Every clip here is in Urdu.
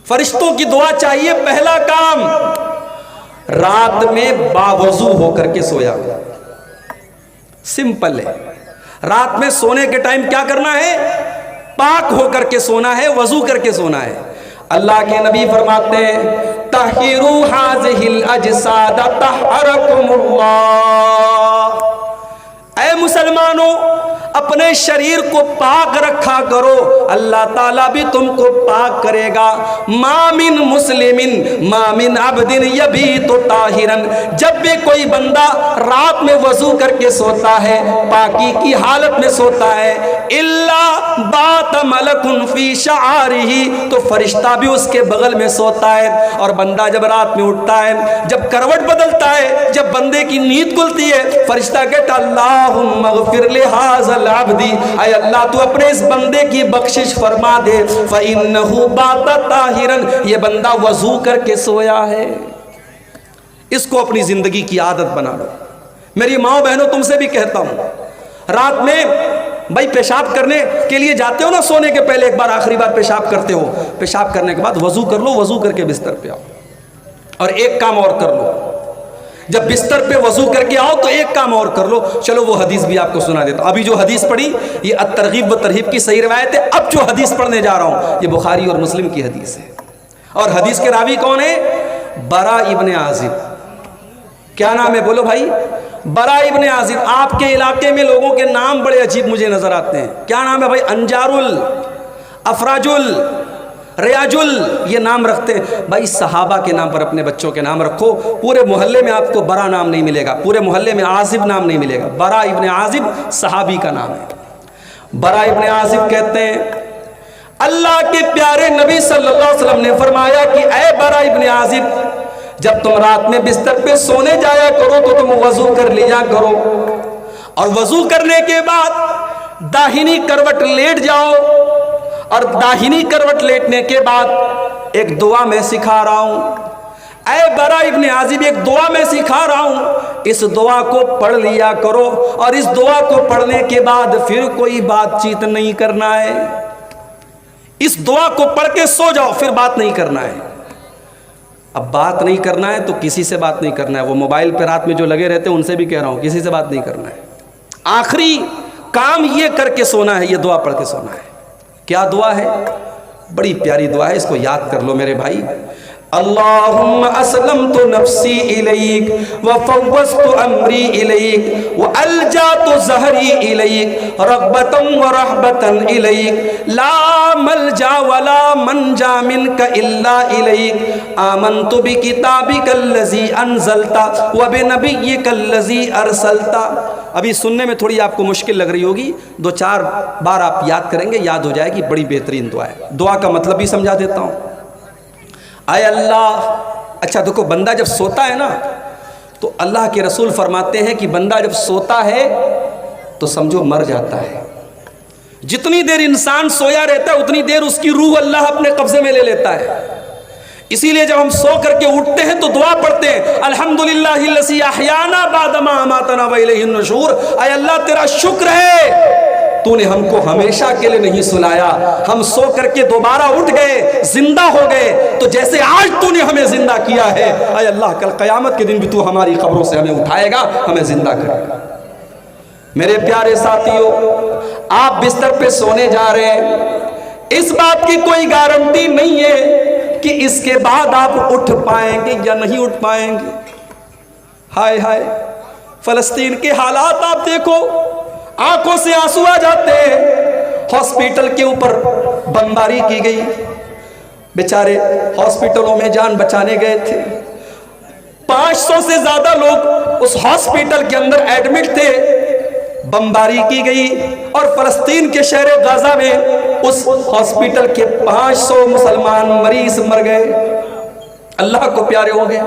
فرشتوں کی دعا چاہیے. پہلا کام رات میں باوضو ہو کر کے سویا. سمپل ہے. رات میں سونے کے ٹائم کیا کرنا ہے؟ پاک ہو کر کے سونا ہے, وضو کر کے سونا ہے. اللہ کے نبی فرماتے ہیں طہروا ھذہ الاجساد طہرکم اللہ. اے مسلمانوں, اپنے شریر کو پاک رکھا کرو, اللہ تعالیٰ بھی تم کو پاک کرے گا. ما من مسلم ما من عبد یبیت طاہرا. جب بھی کوئی بندہ رات میں وضو کر کے سوتا ہے, پاکی کی حالت میں سوتا ہے, الا بات ملک فی شعارہ, تو فرشتہ بھی اس کے بغل میں سوتا ہے. اور بندہ جب رات میں اٹھتا ہے, جب کروٹ بدلتا ہے, جب بندے کی نیند کھلتی ہے, فرشتہ کہتا اللہم اغفر لہذا العبدی, اے اللہ تو اپنے اس بندے کی بخشش فرما دے. فإنہ بات طاہرا, یہ بندہ وضو کر کے سویا ہے. اس کو اپنی زندگی کی عادت بنا لو. میری ماں بہنوں, تم سے بھی کہتا ہوں, رات میں بھائی پیشاب کرنے کے لیے جاتے ہو نا, سونے کے پہلے ایک بار آخری بار پیشاب کرتے ہو, پیشاب کرنے کے بعد وضو کر لو, وضو کر کے بستر پہ آؤ. اور ایک کام اور کر لو, جب بستر پہ وضو کر کے آؤ تو ایک کام اور کر لو. چلو وہ حدیث بھی آپ کو سنا دیتا ہوں. ابھی جو حدیث پڑھی یہ الترغیب و ترہیب کی صحیح روایت ہے. اب جو حدیث پڑھنے جا رہا ہوں یہ بخاری اور مسلم کی حدیث ہے. اور حدیث کے راوی کون ہے؟ برا ابن عازب. کیا نام ہے بولو بھائی؟ برا ابن عازب. آپ کے علاقے میں لوگوں کے نام بڑے عجیب مجھے نظر آتے ہیں. کیا نام ہے بھائی؟ انجارل, افراجل, ریاجل, یہ نام رکھتے ہیں. بھائی صحابہ کے نام پر اپنے بچوں کے نام رکھو. پورے محلے میں آپ کو برا نام نہیں ملے گا, پورے محلے میں عازب نام نہیں ملے گا. برا ابن عازب صحابی کا نام ہے. برا ابن عازب کہتے ہیں اللہ کے پیارے نبی صلی اللہ علیہ وسلم نے فرمایا کہ اے برا ابن عازب, جب تم رات میں بستر پہ سونے جایا کرو تو تم وضو کر لیا کرو, اور وضو کرنے کے بعد داہنی کروٹ لیٹ جاؤ, اور داہنی کروٹ لیٹنے کے بعد ایک دعا میں سکھا رہا ہوں. اے برا ابن عازب, ایک دعا میں سکھا رہا ہوں, اس دعا کو پڑھ لیا کرو, اور اس دعا کو پڑھنے کے بعد پھر کوئی بات چیت نہیں کرنا ہے. اس دعا کو پڑھ کے سو جاؤ, پھر بات نہیں کرنا ہے. اب بات نہیں کرنا ہے تو کسی سے بات نہیں کرنا ہے. وہ موبائل پہ رات میں جو لگے رہتے ہیں ان سے بھی کہہ رہا ہوں, کسی سے بات نہیں کرنا ہے. آخری کام یہ کر کے سونا ہے, یہ دعا پڑھ کے سونا ہے. کیا دعا ہے؟ بڑی پیاری دعا ہے, اس کو یاد کر لو میرے بھائی. اللہم اسلمت نفسی الیک وفوضت امری الیک والجات ظہری الیک رغبتا ورہبتا الیک لا ملجا ولا منجا منک الا الیک آمنت بکتابک الذی انزلت وبنبیک الذی ارسلت. ابھی سننے میں تھوڑی آپ کو مشکل لگ رہی ہوگی, 2-4 بار آپ یاد کریں گے, یاد ہو جائے گی. بڑی بہترین دعا ہے. دعا کا مطلب بھی سمجھا دیتا ہوں. اے اللہ, اچھا دیکھو, بندہ جب سوتا ہے نا تو اللہ کے رسول فرماتے ہیں کہ بندہ جب سوتا ہے تو سمجھو مر جاتا ہے. جتنی دیر انسان سویا رہتا ہے اتنی دیر اس کی روح اللہ اپنے قبضے میں لے لیتا ہے. اسی لیے جب ہم سو کر کے اٹھتے ہیں تو دعا پڑھتے ہیں الحمدللہ الذی احیانا بعد ما اماتنا والیہ النشور. اے اللہ تیرا شکر ہے, تو نے ہم کو ہمیشہ کے لیے نہیں سلایا, ہم سو کر کے دوبارہ اٹھ گئے, زندہ ہو گئے, تو جیسے آج تو نے ہمیں زندہ کیا ہے, اے اللہ کل قیامت کے دن بھی تو ہماری قبروں سے ہمیں اٹھائے گا, ہمیں زندہ کرے گا. میرے پیارے ساتھیوں, آپ بستر پہ سونے جا رہے ہیں, اس بات کی کوئی گارنٹی نہیں ہے کہ اس کے بعد آپ اٹھ پائیں گے یا نہیں اٹھ پائیں گے. ہائے ہائے, فلسطین کے حالات آپ دیکھو, آنکھوں سے آنسو آ جاتے ہیں. ہاسپیٹل کے اوپر بمباری کی گئی, بیچارے ہاسپیٹلوں میں جان بچانے گئے تھے. 500 سے زیادہ لوگ اس ہاسپیٹل کے اندر ایڈمٹ تھے. بمباری کی گئی اور فلسطین کے شہر غزہ میں اس ہاسپیٹل کے 500 مسلمان مریض مر گئے, اللہ کو پیارے ہو گئے.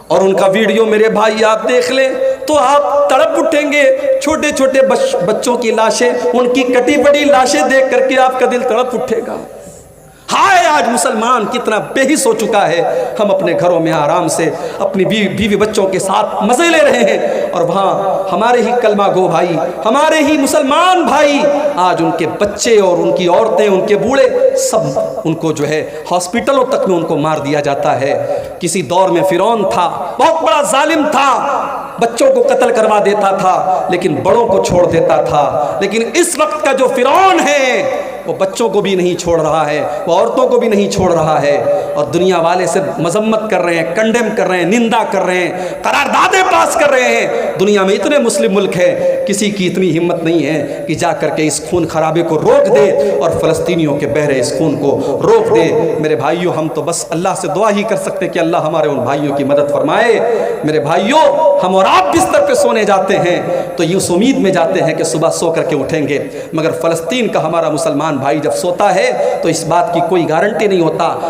اور ان کا ویڈیو میرے بھائی آپ دیکھ لیں تو آپ تڑپ اٹھیں گے. چھوٹے چھوٹے بچوں کی لاشیں, ان کی کٹی پڑی لاشیں دیکھ کر کے آپ کا دل تڑپ اٹھے گا. ہائے آج مسلمان کتنا بے حس ہو چکا ہے. ہم اپنے گھروں میں آرام سے اپنی بیوی بچوں کے ساتھ مزے لے رہے ہیں, اور وہاں ہمارے ہی کلمہ گو بھائی، ہمارے ہی مسلمان بھائی، آج ان کے بچے اور ان کی عورتیں، ان کے بوڑھے، سب ان کو جو ہے ہاسپٹلوں تک میں ان کو مار دیا جاتا ہے۔ کسی دور میں فرعون تھا، بہت بڑا ظالم تھا، بچوں کو قتل کروا دیتا تھا لیکن بڑوں کو چھوڑ دیتا تھا۔ لیکن اس وقت کا جو فرعون ہے وہ بچوں کو بھی نہیں چھوڑ رہا ہے، وہ عورتوں کو بھی نہیں چھوڑ رہا ہے، اور دنیا والے سے مذمت کر رہے ہیں، کنڈیم کر رہے ہیں، نندا کر رہے ہیں، قراردادیں پاس کر رہے ہیں۔ دنیا میں اتنے مسلم ملک ہیں، کسی کی اتنی ہمت نہیں ہے کہ جا کر کے اس خون خرابے کو روک دے اور فلسطینیوں کے بہرے اس خون کو روک دے۔ میرے بھائیوں، ہم تو بس اللہ سے دعا ہی کر سکتے کہ اللہ ہمارے ان بھائیوں کی مدد فرمائے۔ میرے بھائیوں، ہم اور آپ بستر پہ سونے جاتے ہیں تو یہ اس امید میں جاتے ہیں کہ صبح سو کر کے اٹھیں گے، مگر فلسطین کا ہمارا مسلمان بھائی جب سوتا ہے تو اس بات کی کوئی گارنٹی نہیں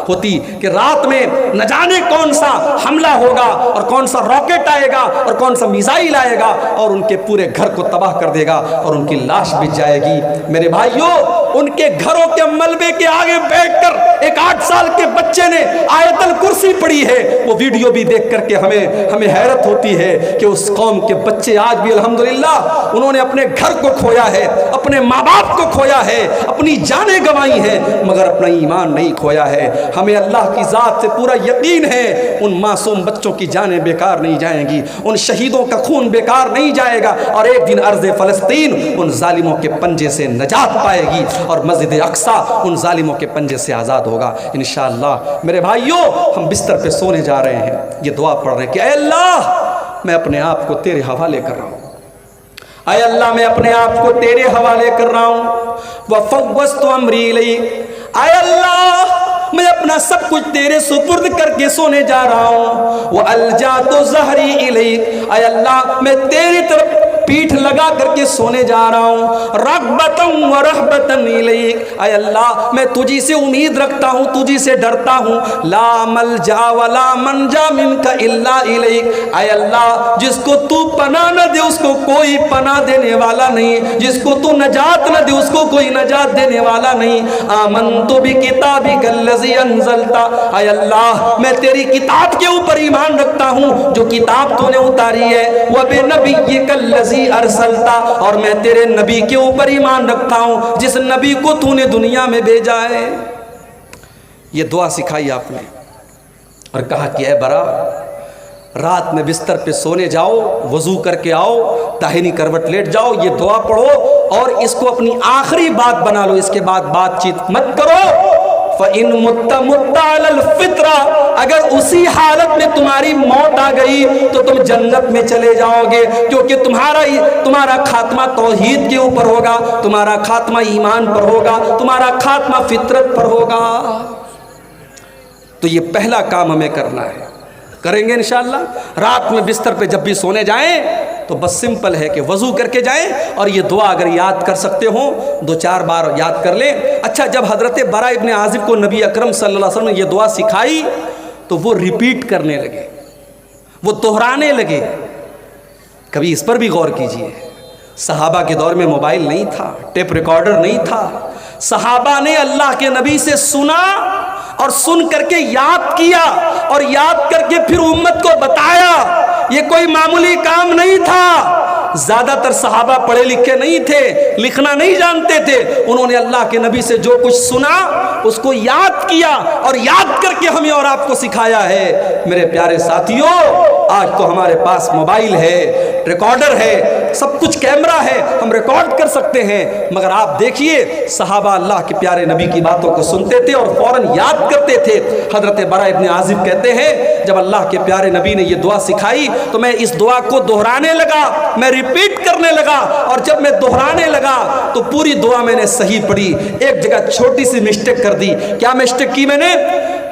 ہوتی کہ رات میں نہ جانے کون سا حملہ ہوگا اور کون سا راکٹ آئے گا اور کون سا میزائل آئے گا اور ان کے پورے گھر کو تباہ کر دے گا اور ان کی لاش بچ جائے گی۔ میرے بھائیوں، ان کے گھروں کے ملبے کے آگے بیٹھ کر ایک 8 سال کے بچے نے آیت الکرسی پڑھی ہے، وہ ویڈیو بھی دیکھ کر کے ہمیں حیرت ہوتی ہے کہ اس قوم کے بچے آج بھی الحمدللہ انہوں نے اپنے گھر کو کھویا ہے، اپنے ماں باپ کو کھویا ہے، اپنی جانیں گنوائی ہیں، مگر اپنا ایمان نہیں کھویا ہے۔ ہمیں اللہ کی ذات سے پورا یقین ہے ان معصوم بچوں کی جانیں بیکار نہیں جائیں گی، ان شہیدوں کا خون بیکار نہیں جائے گا، اور ایک دن ارض فلسطین ان ظالموں کے پنجے سے نجات پائے گی اور مسجد اقصی ان ظالموں کے پنجے سے آزاد ہوگا انشاءاللہ۔ میرے بھائیوں، ہم بستر پہ سونے جا رہے ہیں، یہ دعا پڑھ رہے ہیں کہ اے اللہ، میں اپنے آپ کو تیرے حوالے کر رہا ہوں، اے اللہ میں اپنے آپ کو تیرے حوالے کر رہا ہوں، وَفَوَّضْتُ أَمْرِي إِلَيْكَ، اے اللہ میں اپنا سب کچھ تیرے سپرد کر کے سونے جا رہا ہوں، وَأَلْجَأْتُ ظَهْرِي إِلَيْكَ، اے اللہ میں تیری طرف پیٹھ لگا کر کے سونے جا رہا ہوں، رغبتاً ورہبتاً الیک، اے اللہ میں تجھی سے امید رکھتا ہوں، تجھی سے ڈرتا ہوں، لا ملجا ولا منجا منک الا الیک، اے اللہ جس کو تو پناہ نہ دے اس کو کوئی پناہ دینے والا نہیں، جس کو تو نجات نہ دے اس کو کوئی نجات دینے والا نہیں۔ آمنت بکتابک الذی انزلت، اے اللہ میں تیری کتاب کے اوپر ایمان رکھتا ہوں جو کتاب تو نے اتاری ہے، وبنبیک الذی ارسلتا، اور میں تیرے نبی کے اوپر ایمان رکھتا ہوں جس نبی کو تو نے دنیا میں بھیجا ہے۔ یہ دعا سکھائی آپ نے اور کہا کہ اے برا، رات میں بستر پہ سونے جاؤ، وضو کر کے آؤ، داہنی کروٹ لیٹ جاؤ، یہ دعا پڑھو اور اس کو اپنی آخری بات بنا لو، اس کے بعد بات چیت مت کرو۔ فَإِن مُتَّ مُتَّ عَلَى الْفِطْرَةِ، اگر اسی حالت میں تمہاری موت آ گئی تو تم جنت میں چلے جاؤ گے، کیونکہ تمہارا خاتمہ توحید کے اوپر ہوگا، تمہارا خاتمہ ایمان پر ہوگا، تمہارا خاتمہ فطرت پر ہوگا۔ تو یہ پہلا کام ہمیں کرنا ہے، کریں گے انشاءاللہ۔ رات میں بستر پہ جب بھی سونے جائیں تو بس سمپل ہے کہ وضو کر کے جائیں اور یہ دعا اگر یاد کر سکتے ہوں 2-4 بار یاد کر لیں۔ اچھا، جب حضرت برا ابن عازب کو نبی اکرم صلی اللہ علیہ وسلم نے یہ دعا سکھائی تو وہ ریپیٹ کرنے لگے، وہ دہرانے لگے۔ کبھی اس پر بھی غور کیجئے، صحابہ کے دور میں موبائل نہیں تھا، ٹیپ ریکارڈر نہیں تھا، صحابہ نے اللہ کے نبی سے سنا اور سن کر کے یاد کیا اور یاد کر کے پھر امت کو بتایا۔ یہ کوئی معمولی کام نہیں تھا۔ زیادہ تر صحابہ پڑھے لکھے نہیں تھے، لکھنا نہیں جانتے تھے، انہوں نے اللہ کے نبی سے جو کچھ سنا اس کو یاد کیا اور یاد کر کے ہمیں اور آپ کو سکھایا ہے۔ میرے پیارے ساتھیوں، آج تو ہمارے پاس موبائل ہے، ریکارڈر ہے، سب کچھ کیمرہ ہے، ہم ریکارڈ کر سکتے ہیں، مگر آپ دیکھیے صحابہ اللہ کے پیارے نبی کی باتوں کو سنتے تھے اور فوراً یاد کرتے تھے۔ حضرت برا ابن عازب کہتے ہیں جب اللہ کے پیارے نبی نے یہ دعا سکھائی تو میں اس دعا کو دہرانے لگا، میں ریپیٹ کرنے لگا، اور جب میں دہرانے لگا تو پوری دعا میں نے صحیح پڑھی، ایک جگہ چھوٹی سی مسٹیک کر دی۔ کیا مسٹیک کی میں نے؟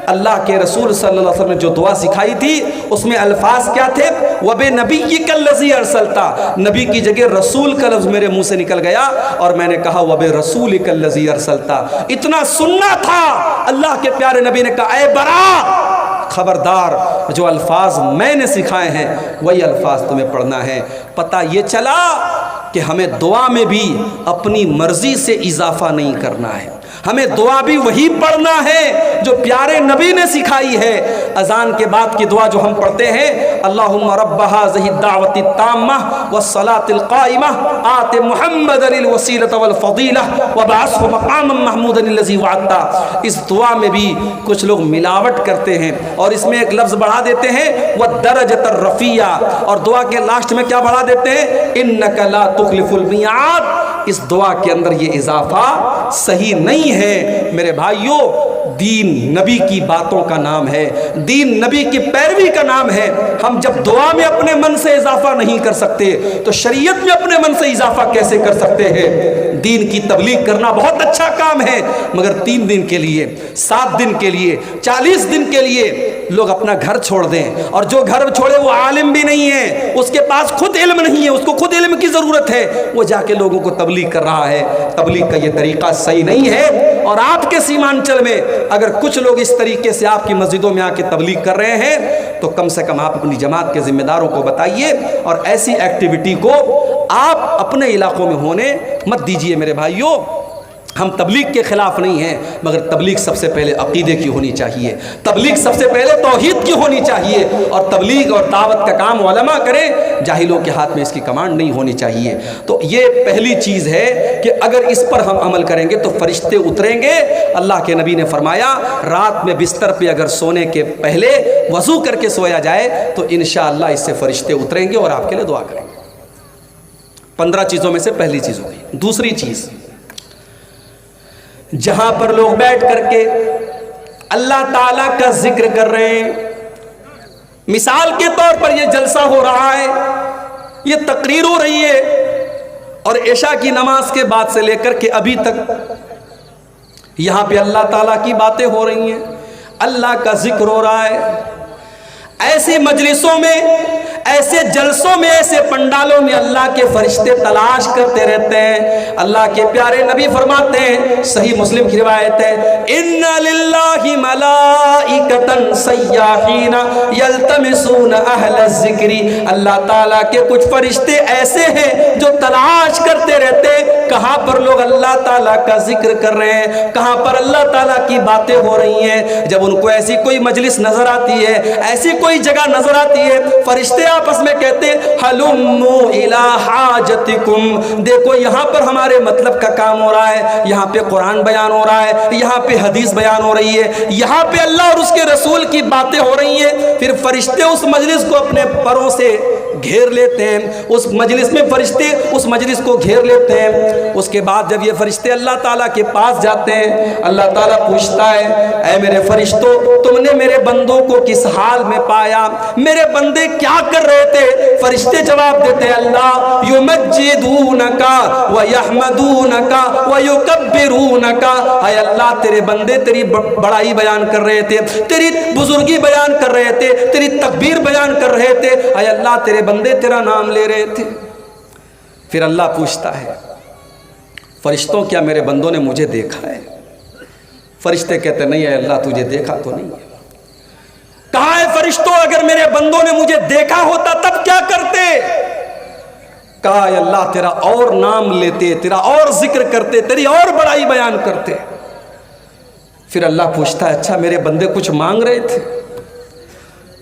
اللہ کے رسول صلی اللہ علیہ وسلم نے جو دعا سکھائی تھی اس میں الفاظ کیا تھے؟ وَبِنَبِيِّكَ الَّذِي أَرْسَلْتَ، نبی کی جگہ رسول کا لفظ میرے منہ سے نکل گیا اور میں نے کہا وَبِرَسُولِكَ الَّذِي أَرْسَلْتَ۔ اتنا سننا تھا، اللہ کے پیارے نبی نے کہا اے برا خبردار، جو الفاظ میں نے سکھائے ہیں وہی الفاظ تمہیں پڑھنا ہے۔ پتہ یہ چلا کہ ہمیں دعا میں بھی اپنی مرضی سے اضافہ نہیں کرنا ہے، ہمیں دعا بھی وہی پڑھنا ہے جو پیارے نبی نے سکھائی ہے۔ اذان کے بعد کی دعا جو ہم پڑھتے ہیں، اللہم رب ھذہ الدعوۃ التامہ والصلاۃ القائمہ آت محمدا الوسیلۃ والفضیلہ وابعثہ مقاما محمودا الذی وعدتہ، اس دعا میں بھی کچھ لوگ ملاوٹ کرتے ہیں اور اس میں ایک لفظ بڑھا دیتے ہیں والدرجۃ الرفیع، اور دعا کے لاسٹ میں کیا بڑھا دیتے ہیں، انک لا تخلف المیعاد۔ اس دعا کے اندر یہ اضافہ صحیح نہیں ہے میرے بھائیوں۔ دین نبی کی باتوں کا نام ہے، دین نبی کی پیروی کا نام ہے۔ ہم جب دعا میں اپنے من سے اضافہ نہیں کر سکتے تو شریعت میں اپنے من سے اضافہ کیسے کر سکتے ہیں؟ دین کی تبلیغ کرنا بہت اچھا کام ہے، مگر 3 دن کے لیے، 7 دن کے لیے، 40 دن کے لیے لوگ اپنا گھر چھوڑ دیں، اور جو گھر چھوڑے وہ عالم بھی نہیں ہے، اس کے پاس خود علم نہیں ہے، اس کو خود علم کی ضرورت ہے، وہ جا کے لوگوں کو تبلیغ کر رہا ہے۔ تبلیغ کا یہ طریقہ صحیح نہیں ہے۔ اور آپ کے سیمانچل میں اگر کچھ لوگ اس طریقے سے آپ کی مسجدوں میں آ کے تبلیغ کر رہے ہیں تو کم سے کم آپ اپنی جماعت کے ذمہ داروں کو بتائیے، اور ایسی ایکٹیویٹی کو آپ اپنے علاقوں میں ہونے مت دیجیے میرے بھائیوں۔ ہم تبلیغ کے خلاف نہیں ہیں، مگر تبلیغ سب سے پہلے عقیدے کی ہونی چاہیے، تبلیغ سب سے پہلے توحید کی ہونی چاہیے، اور تبلیغ اور دعوت کا کام علماء کریں، جاہلوں کے ہاتھ میں اس کی کمانڈ نہیں ہونی چاہیے۔ تو یہ پہلی چیز ہے کہ اگر اس پر ہم عمل کریں گے تو فرشتے اتریں گے۔ اللہ کے نبی نے فرمایا رات میں بستر پہ اگر سونے کے پہلے وضو کر کے سویا جائے تو انشاءاللہ اس سے فرشتے اتریں گے اور آپ کے لیے دعا کریں گے۔ 15 چیزوں میں سے پہلی چیز ہوگی۔ دوسری چیز، جہاں پر لوگ بیٹھ کر کے اللہ تعالیٰ کا ذکر کر رہے ہیں، مثال کے طور پر یہ جلسہ ہو رہا ہے، یہ تقریر ہو رہی ہے، اور عشاء کی نماز کے بعد سے لے کر کے ابھی تک یہاں پہ اللہ تعالیٰ کی باتیں ہو رہی ہیں، اللہ کا ذکر ہو رہا ہے۔ ایسی مجلسوں میں، ایسے جلسوں میں، ایسے پنڈالوں میں اللہ کے فرشتے تلاش کرتے رہتے ہیں۔ اللہ کے پیارے نبی فرماتے ہیں، صحیح مسلم کی روایت ہے، ان للہ ملائکۃ سیاحین یلتمسون اہل الذکر، اللہ تعالیٰ کے کچھ فرشتے ایسے ہیں جو تلاش کرتے رہتے ہیں کہاں پر لوگ اللہ تعالیٰ کا ذکر کر رہے ہیں، کہاں پر اللہ تعالیٰ کی باتیں ہو رہی ہیں۔ جب ان کو ایسی کوئی مجلس نظر آتی ہے، ایسی کوئی جگہ نظر آتی ہے، فرشتے آپس میں کہتے ہیں ہلموا الی حاجتکم، دیکھو یہاں پر ہمارے مطلب کا کام ہو رہا ہے، یہاں پہ قرآن بیان ہو رہا ہے، یہاں پہ حدیث بیان ہو رہی ہے، یہاں پہ اللہ اور اس کے رسول کی باتیں ہو رہی ہیں۔ پھر فرشتے اس مجلس کو اپنے پروں سے گھیر لیتے ہیں، اس مجلس میں فرشتے اس مجلس کو گھیر لیتے ہیں۔ اس کے بعد جب یہ فرشتے اللہ تعالیٰ کے پاس جاتے ہیں، اللہ تعالیٰ پوچھتا ہے، اے میرے فرشتوں، تم نے میرے بندوں کو کس حال میں پایا؟ میرے بندے کیا کر رہے تھے؟ فرشتے جواب دیتے ہیں، اللہ یمجدونک ویحمدونک ویکبرونک، اے اللہ تیرے بندے تیری بڑائی بیان کر رہے تھے، تیری بزرگی بیان کر رہے تھے، تیری تکبیر بیان کر رہے تھے، اے اللہ تیرے بندے تیرا نام لے رہے تھے۔ پھر اللہ پوچھتا ہے، فرشتوں کیا میرے بندوں نے مجھے دیکھا ہے؟ فرشتے کہتے نہیں ہے اللہ تجھے دیکھا تو نہیں ہے۔ کہا ہے فرشتوں اگر میرے بندوں نے مجھے دیکھا ہوتا تب کیا کرتے؟ کہا ہے اللہ تیرا اور نام لیتے، تیرا اور ذکر کرتے، تیری اور بڑائی بیان کرتے۔ پھر اللہ پوچھتا ہے اچھا میرے بندے کچھ مانگ رہے تھے؟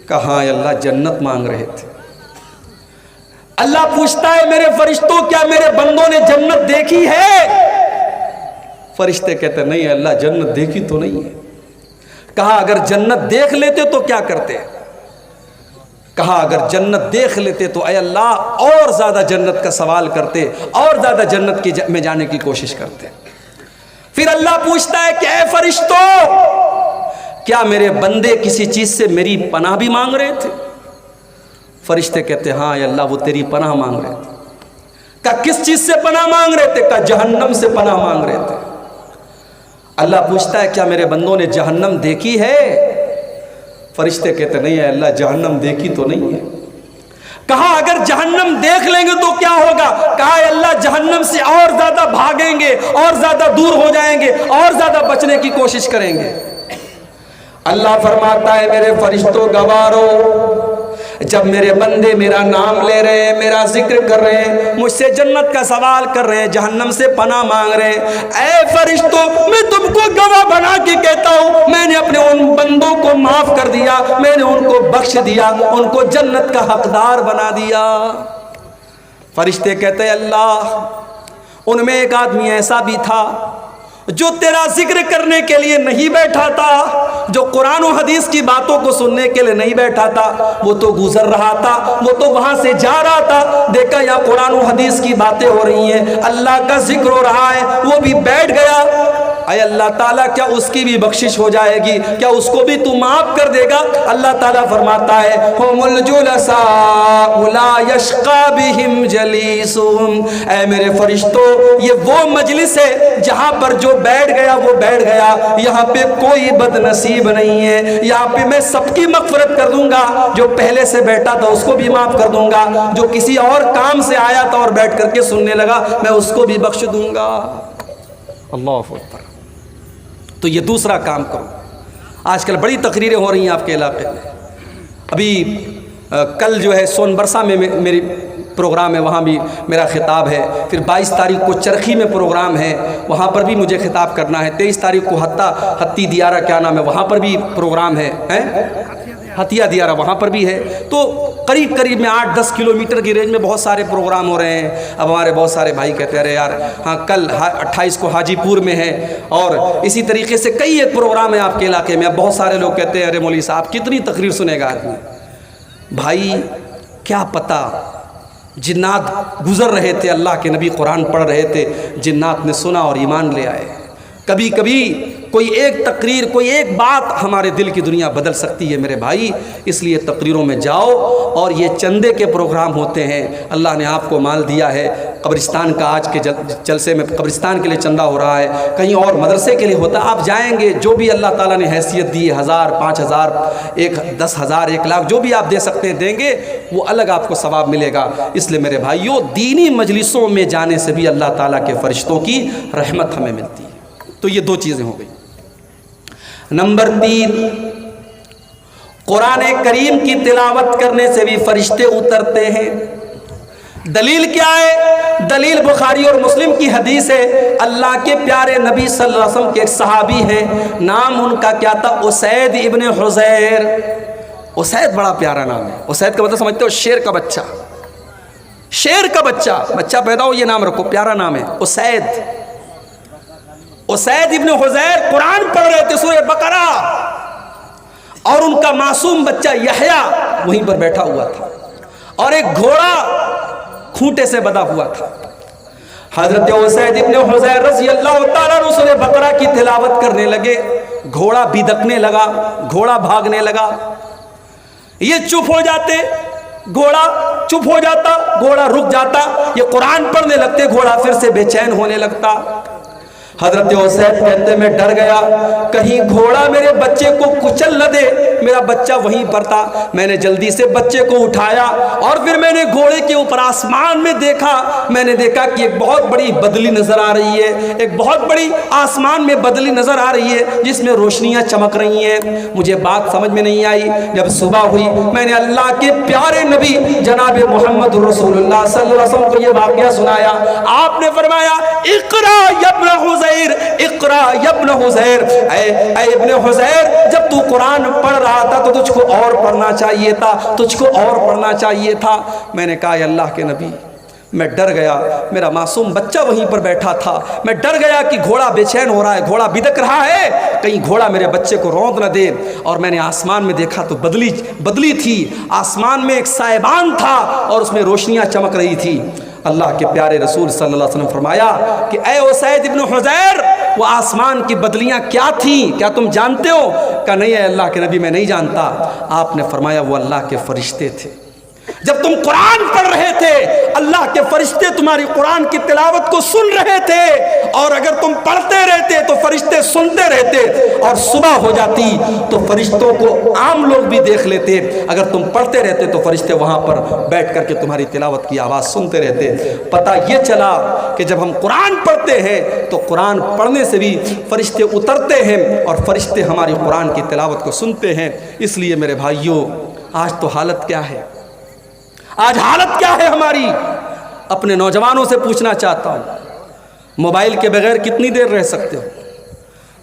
کہا ہے اللہ جنت مانگ رہے تھے۔ اللہ پوچھتا ہے میرے فرشتوں کیا میرے بندوں نے جنت دیکھی ہے؟ فرشتے کہتے نہیں ہے اللہ جنت دیکھی تو نہیں ہے۔ کہا اگر جنت دیکھ لیتے تو کیا کرتے؟ کہا اگر جنت دیکھ لیتے تو اے اللہ اور زیادہ جنت کا سوال کرتے، اور زیادہ جنت میں جانے کی کوشش کرتے۔ پھر اللہ پوچھتا ہے کہ اے فرشتوں کیا میرے بندے کسی چیز سے میری پناہ بھی مانگ رہے تھے؟ فرشتے کہتے ہاں اے اللہ وہ تیری پناہ مانگ رہے تھے۔ کہا کس چیز سے پناہ مانگ رہے تھے؟ کہا جہنم سے پناہ مانگ رہے تھے۔ اللہ پوچھتا ہے کیا میرے بندوں نے جہنم دیکھی ہے؟ فرشتے کہتے نہیں ہے اللہ جہنم دیکھی تو نہیں ہے۔ کہا اگر جہنم دیکھ لیں گے تو کیا ہوگا؟ کہا اے اللہ جہنم سے اور زیادہ بھاگیں گے، اور زیادہ دور ہو جائیں گے، اور زیادہ بچنے کی کوشش کریں گے۔ اللہ فرماتا ہے میرے فرشتوں گوارو جب میرے بندے میرا نام لے رہے ہیں، میرا ذکر کر رہے ہیں، مجھ سے جنت کا سوال کر رہے ہیں، جہنم سے پناہ مانگ رہے ہیں، اے فرشتوں میں تم کو گواہ بنا کے کہتا ہوں، میں نے اپنے ان بندوں کو معاف کر دیا، میں نے ان کو بخش دیا، ان کو جنت کا حقدار بنا دیا۔ فرشتے کہتے ہیں اللہ، ان میں ایک آدمی ایسا بھی تھا جو تیرا ذکر کرنے کے لیے نہیں بیٹھا تھا، جو قرآن و حدیث کی باتوں کو سننے کے لیے نہیں بیٹھا تھا، وہ تو گزر رہا تھا، وہ تو وہاں سے جا رہا تھا، دیکھا یا قرآن و حدیث کی باتیں ہو رہی ہیں، اللہ کا ذکر ہو رہا ہے، وہ بھی بیٹھ گیا۔ اے اللہ تعالیٰ، کیا اس کی بھی بخشش ہو جائے گی؟ کیا اس کو بھی تو معاف کر دے گا؟ اللہ تعالیٰ فرماتا ہے ہم الجلساء لا یشقی بہم جلیسہم، اے میرے فرشتوں، یہ وہ مجلس ہے جہاں پر جو بیٹھ گیا وہ بیٹھ گیا، یہاں پہ کوئی بد نصیب نہیں ہے، یہاں پہ میں سب کی مغفرت کر دوں گا، جو پہلے سے بیٹھا تھا اس کو بھی معاف کر دوں گا، جو کسی اور کام سے آیا تھا اور بیٹھ کر کے سننے لگا میں اس کو بھی بخش دوں گا۔ اللہ اکبر۔ تو یہ دوسرا کام کرو۔ آج کل بڑی تقریریں ہو رہی ہیں آپ کے علاقے میں، ابھی کل جو ہے سون برسا میں میری پروگرام ہے، وہاں بھی میرا خطاب ہے، پھر 22 تاریخ کو چرخی میں پروگرام ہے، وہاں پر بھی مجھے خطاب کرنا ہے، 23 تاریخ کو ہتی دیارہ کیا نام ہے وہاں پر بھی پروگرام ہے، ہتھیا دیارہ وہاں پر بھی ہے۔ تو قریب میں 8-10 کلومیٹر کی رینج میں بہت سارے پروگرام ہو رہے ہیں۔ اب ہمارے بہت سارے بھائی کہتے ہیں ارے یار ہاں کل 28 کو حاجی پور میں ہے، اور اسی طریقے سے کئی ایک پروگرام ہے آپ کے علاقے میں۔ اب بہت سارے لوگ کہتے ہیں ارے مولوی صاحب کتنی تقریر سنے گا آدمی؟ بھائی کیا پتہ، جنات گزر رہے تھے، اللہ کے نبی قرآن پڑھ رہے تھے، جنات نے سنا اور ایمان لے آئے۔ کبھی کبھی کوئی ایک تقریر، کوئی ایک بات ہمارے دل کی دنیا بدل سکتی ہے میرے بھائی، اس لیے تقریروں میں جاؤ۔ اور یہ چندے کے پروگرام ہوتے ہیں، اللہ نے آپ کو مال دیا ہے، قبرستان کا آج کے جلسے میں قبرستان کے لیے چندہ ہو رہا ہے، کہیں اور مدرسے کے لیے ہوتا ہے، آپ جائیں گے، جو بھی اللہ تعالیٰ نے حیثیت دی، 1000 5000 10,000 1 لاکھ جو بھی آپ دے سکتے ہیں دیں گے، وہ الگ آپ کو ثواب ملے گا۔ اس لیے میرے بھائیوں، دینی مجلسوں میں جانے سے بھی اللہ تعالیٰ کے فرشتوں کی رحمت ہمیں ملتی ہے۔ تو یہ 2 چیزیں ہو گئی۔ نمبر 3، قرآن کریم کی تلاوت کرنے سے بھی فرشتے اترتے ہیں۔ دلیل کیا ہے؟ دلیل بخاری اور مسلم کی حدیث ہے، اللہ کے پیارے نبی صلی اللہ علیہ وسلم کے ایک صحابی ہیں، نام ان کا کیا تھا؟ اسید ابن حضیر۔ اسید بڑا پیارا نام ہے، اسید کا مطلب سمجھتے ہو؟ شیر کا بچہ، شیر کا بچہ پیدا ہو یہ نام رکھو، پیارا نام ہے اسید۔ اسید ابن حضیر قرآن پڑھ رہے تھے سورہ بقرہ، اور ان کا معصوم بچہ یحییٰ وہیں پر بیٹھا ہوا تھا، اور ایک گھوڑا کھونٹے سے بندھا ہوا تھا۔ حضرت اسید ابن حضیر رضی اللہ تعالیٰ عنہ سورہ بقرہ کی تلاوت کرنے لگے، گھوڑا بدکنے لگا، گھوڑا بھاگنے لگا، یہ چپ ہو جاتے، گھوڑا چپ ہو جاتا، گھوڑا رک جاتا، یہ قرآن پڑھنے لگتے، گھوڑا پھر سے بے چین ہونے لگتا۔ حضرت اسید کہتے میں ڈر گیا، کہیں گھوڑا میرے بچے کو کچل نہ دے، میرا بچہ وہیں پر تھا۔ میں نے جلدی سے بچے کو اٹھایا، اور پھر میں نے گھوڑے کے اوپر آسمان میں دیکھا، میں نے دیکھا کہ ایک بہت بڑی بدلی نظر آ رہی ہے، ایک بہت بڑی آسمان میں بدلی نظر آ رہی ہے جس میں روشنیاں چمک رہی ہیں۔ مجھے بات سمجھ میں نہیں آئی، جب صبح ہوئی میں نے اللہ کے پیارے نبی جناب محمد رسول اللہ صلی اللہ علیہ وسلم کو یہ واقعہ سنایا۔ آپ نے فرمایا اقرا یا ابن حضیر، اقرا یا ابن حضیر، اے ابن حضیر، جب تو قرآن پڑھ رہا تھا تو تجھ کو اور پڑھنا چاہیے تھا، تجھ کو اور پڑھنا چاہیے تھا۔ میں نے کہا یا اللہ کے نبی، میں ڈر گیا، میرا معصوم بچہ وہیں پر بیٹھا تھا، میں ڈر گیا کہ گھوڑا بے چین ہو رہا ہے، گھوڑا بدک رہا ہے، کہیں گھوڑا میرے بچے کو روند نہ دے۔ اور میں نے آسمان میں دیکھا تو بدلی تھی، آسمان میں ایک سائبان تھا اور اس میں روشنیاں چمک رہی تھی۔ اللہ کے پیارے رسول صلی اللہ علیہ وسلم فرمایا کہ اے اسید ابن حضیر، وہ آسمان کی بدلیاں کیا تھیں؟ کیا تم جانتے ہو؟ کہا نہیں ہے اللہ کے نبی، میں نہیں جانتا۔ آپ نے فرمایا وہ اللہ کے فرشتے تھے، جب تم قرآن پڑھ رہے تھے اللہ کے فرشتے تمہاری قرآن کی تلاوت کو سن رہے تھے، اور اگر تم پڑھتے رہتے تو فرشتے سنتے رہتے، اور صبح ہو جاتی تو فرشتوں کو عام لوگ بھی دیکھ لیتے، اگر تم پڑھتے رہتے تو فرشتے وہاں پر بیٹھ کر کے تمہاری تلاوت کی آواز سنتے رہتے۔ پتہ یہ چلا کہ جب ہم قرآن پڑھتے ہیں تو قرآن پڑھنے سے بھی فرشتے اترتے ہیں، اور فرشتے ہماری قرآن کی تلاوت کو سنتے ہیں۔ اس لیے میرے بھائیوں، آج تو حالت کیا ہے، آج حالت کیا ہے ہماری؟ اپنے نوجوانوں سے پوچھنا چاہتا ہوں، موبائل کے بغیر کتنی دیر رہ سکتے ہو؟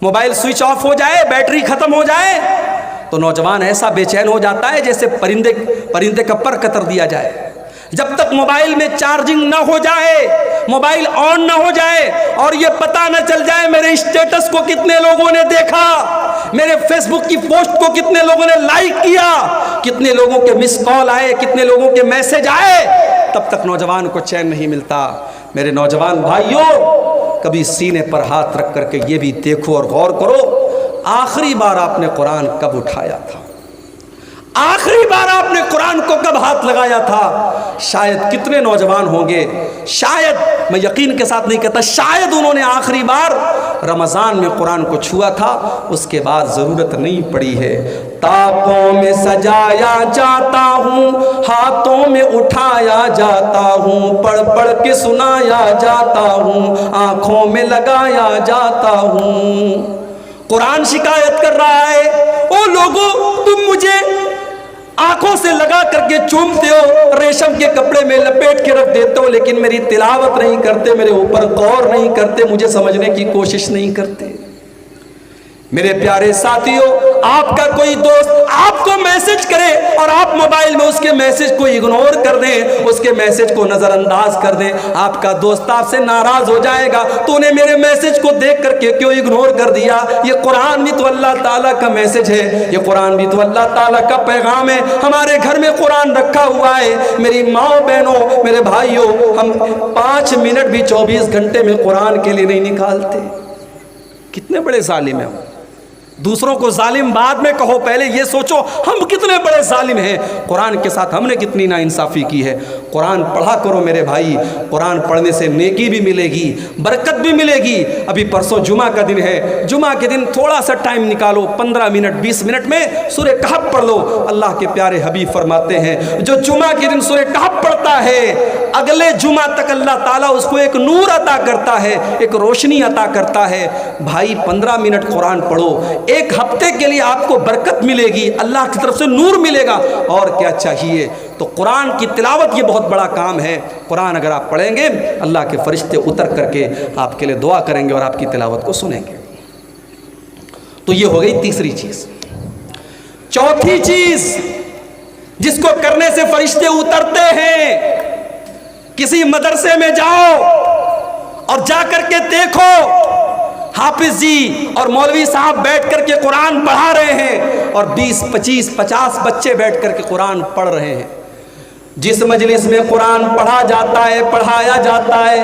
موبائل سوئچ آف ہو جائے، بیٹری ختم ہو جائے تو نوجوان ایسا بے چین ہو جاتا ہے جیسے پرندے کا پر قطر دیا جائے۔ جب تک موبائل میں چارجنگ نہ ہو جائے، موبائل آن نہ ہو جائے اور یہ پتہ نہ چل جائے میرے اسٹیٹس کو کتنے لوگوں نے دیکھا، میرے فیس بک کی پوسٹ کو کتنے لوگوں نے لائک کیا، کتنے لوگوں کے مس کال آئے، کتنے لوگوں کے میسج آئے، تب تک نوجوان کو چین نہیں ملتا۔ میرے نوجوان بھائیوں، کبھی سینے پر ہاتھ رکھ کر کے یہ بھی دیکھو اور غور کرو، آخری بار آپ نے قرآن کب اٹھایا تھا؟ آخری بار آپ نے قرآن کو کب ہاتھ لگایا تھا؟ شاید کتنے نوجوان ہوں گے، شاید، میں یقین کے ساتھ نہیں کہتا، شاید انہوں نے آخری بار رمضان میں قرآن کو چھوا تھا، اس کے بعد ضرورت نہیں پڑی ہے۔ طاقوں میں سجایا جاتا ہوں، ہاتھوں میں اٹھایا جاتا ہوں، پڑھ پڑھ کے سنایا جاتا ہوں، آنکھوں میں لگایا جاتا ہوں۔ قرآن شکایت کر رہا ہے، او لوگوں، تم مجھے آنکھوں سے لگا کر کے چومتے ہو، ریشم کے کپڑے میں لپیٹ کے رکھ دیتے ہو، لیکن میری تلاوت نہیں کرتے، میرے اوپر غور نہیں کرتے، مجھے سمجھنے کی کوشش نہیں کرتے۔ میرے پیارے ساتھیوں، آپ کا کوئی دوست آپ کو میسج کرے اور آپ موبائل میں اس کے میسج کو اگنور کر دیں، اس کے میسج کو نظر انداز کر دیں، آپ کا دوست آپ سے ناراض ہو جائے گا، تو نے میرے میسج کو دیکھ کر کے کیوں اگنور کر دیا؟ یہ قرآن بھی تو اللہ تعالیٰ کا میسج ہے، یہ قرآن بھی تو اللہ تعالیٰ کا پیغام ہے۔ ہمارے گھر میں قرآن رکھا ہوا ہے، میری ماں بہنوں، میرے بھائیوں، ہم 5 منٹ بھی 24 گھنٹے میں قرآن کے لیے نہیں نکالتے۔ کتنے بڑے ظالم ہیں ہم۔ دوسروں کو ظالم بعد میں کہو، پہلے یہ سوچو ہم کتنے بڑے ظالم ہیں، قرآن کے ساتھ ہم نے کتنی ناانصافی کی ہے۔ قرآن پڑھا کرو میرے بھائی، قرآن پڑھنے سے نیکی بھی ملے گی، برکت بھی ملے گی۔ ابھی پرسوں جمعہ کا دن ہے، جمعہ کے دن تھوڑا سا ٹائم نکالو، 15 منٹ 20 منٹ میں سورہ کہف پڑھ لو۔ اللہ کے پیارے حبیب فرماتے ہیں، جو جمعہ کے دن سورہ کہف پڑھتا ہے، اگلے جمعہ تک اللہ تعالیٰ اس کو ایک نور عطا کرتا ہے، ایک روشنی عطا کرتا ہے۔ بھائی 15 منٹ قرآن پڑھو، ایک ہفتے کے لیے آپ کو برکت ملے گی، اللہ کی طرف سے نور ملے گا، اور کیا چاہیے؟ تو قرآن کی تلاوت یہ بہت بڑا کام ہے۔ قرآن اگر آپ پڑھیں گے، اللہ کے فرشتے اتر کر کے آپ کے لیے دعا کریں گے اور آپ کی تلاوت کو سنیں گے۔ تو یہ ہو گئی تیسری چیز۔ چوتھی چیز جس کو کرنے سے فرشتے اترتے ہیں، کسی مدرسے میں جاؤ اور جا کر کے دیکھو، حافظ جی اور مولوی صاحب بیٹھ کر کے قرآن پڑھا رہے ہیں اور 20 25 50 بچے بیٹھ کر کے قرآن پڑھ رہے ہیں۔ جس مجلس میں قرآن پڑھا جاتا ہے، پڑھایا جاتا ہے،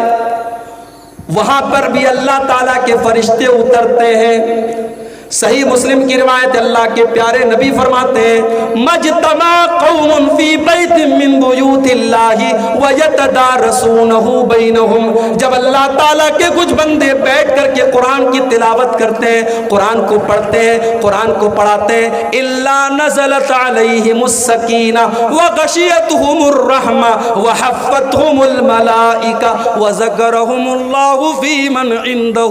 وہاں پر بھی اللہ تعالیٰ کے فرشتے اترتے ہیں۔ صحیح مسلم کی روایت، اللہ کے پیارے نبی فرماتے ہیں، مجتمع قوم فی بیت من بیوت اللہ ویتدارسونہ بینہم، جب اللہ تعالیٰ کے کچھ بندے بیٹھ کر کے قرآن کی تلاوت کرتے ہیں، قرآن کو پڑھتے ہیں، قرآن کو پڑھاتے ہیں، الا نزلت علیہم السکینہ وغشیتہم الرحمہ وحفتہم الملائکہ وذکرہم اللہ فی من عندہ۔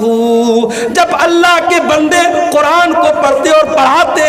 جب اللہ کے بندے قرآن کو پڑھتے اور پڑھاتے،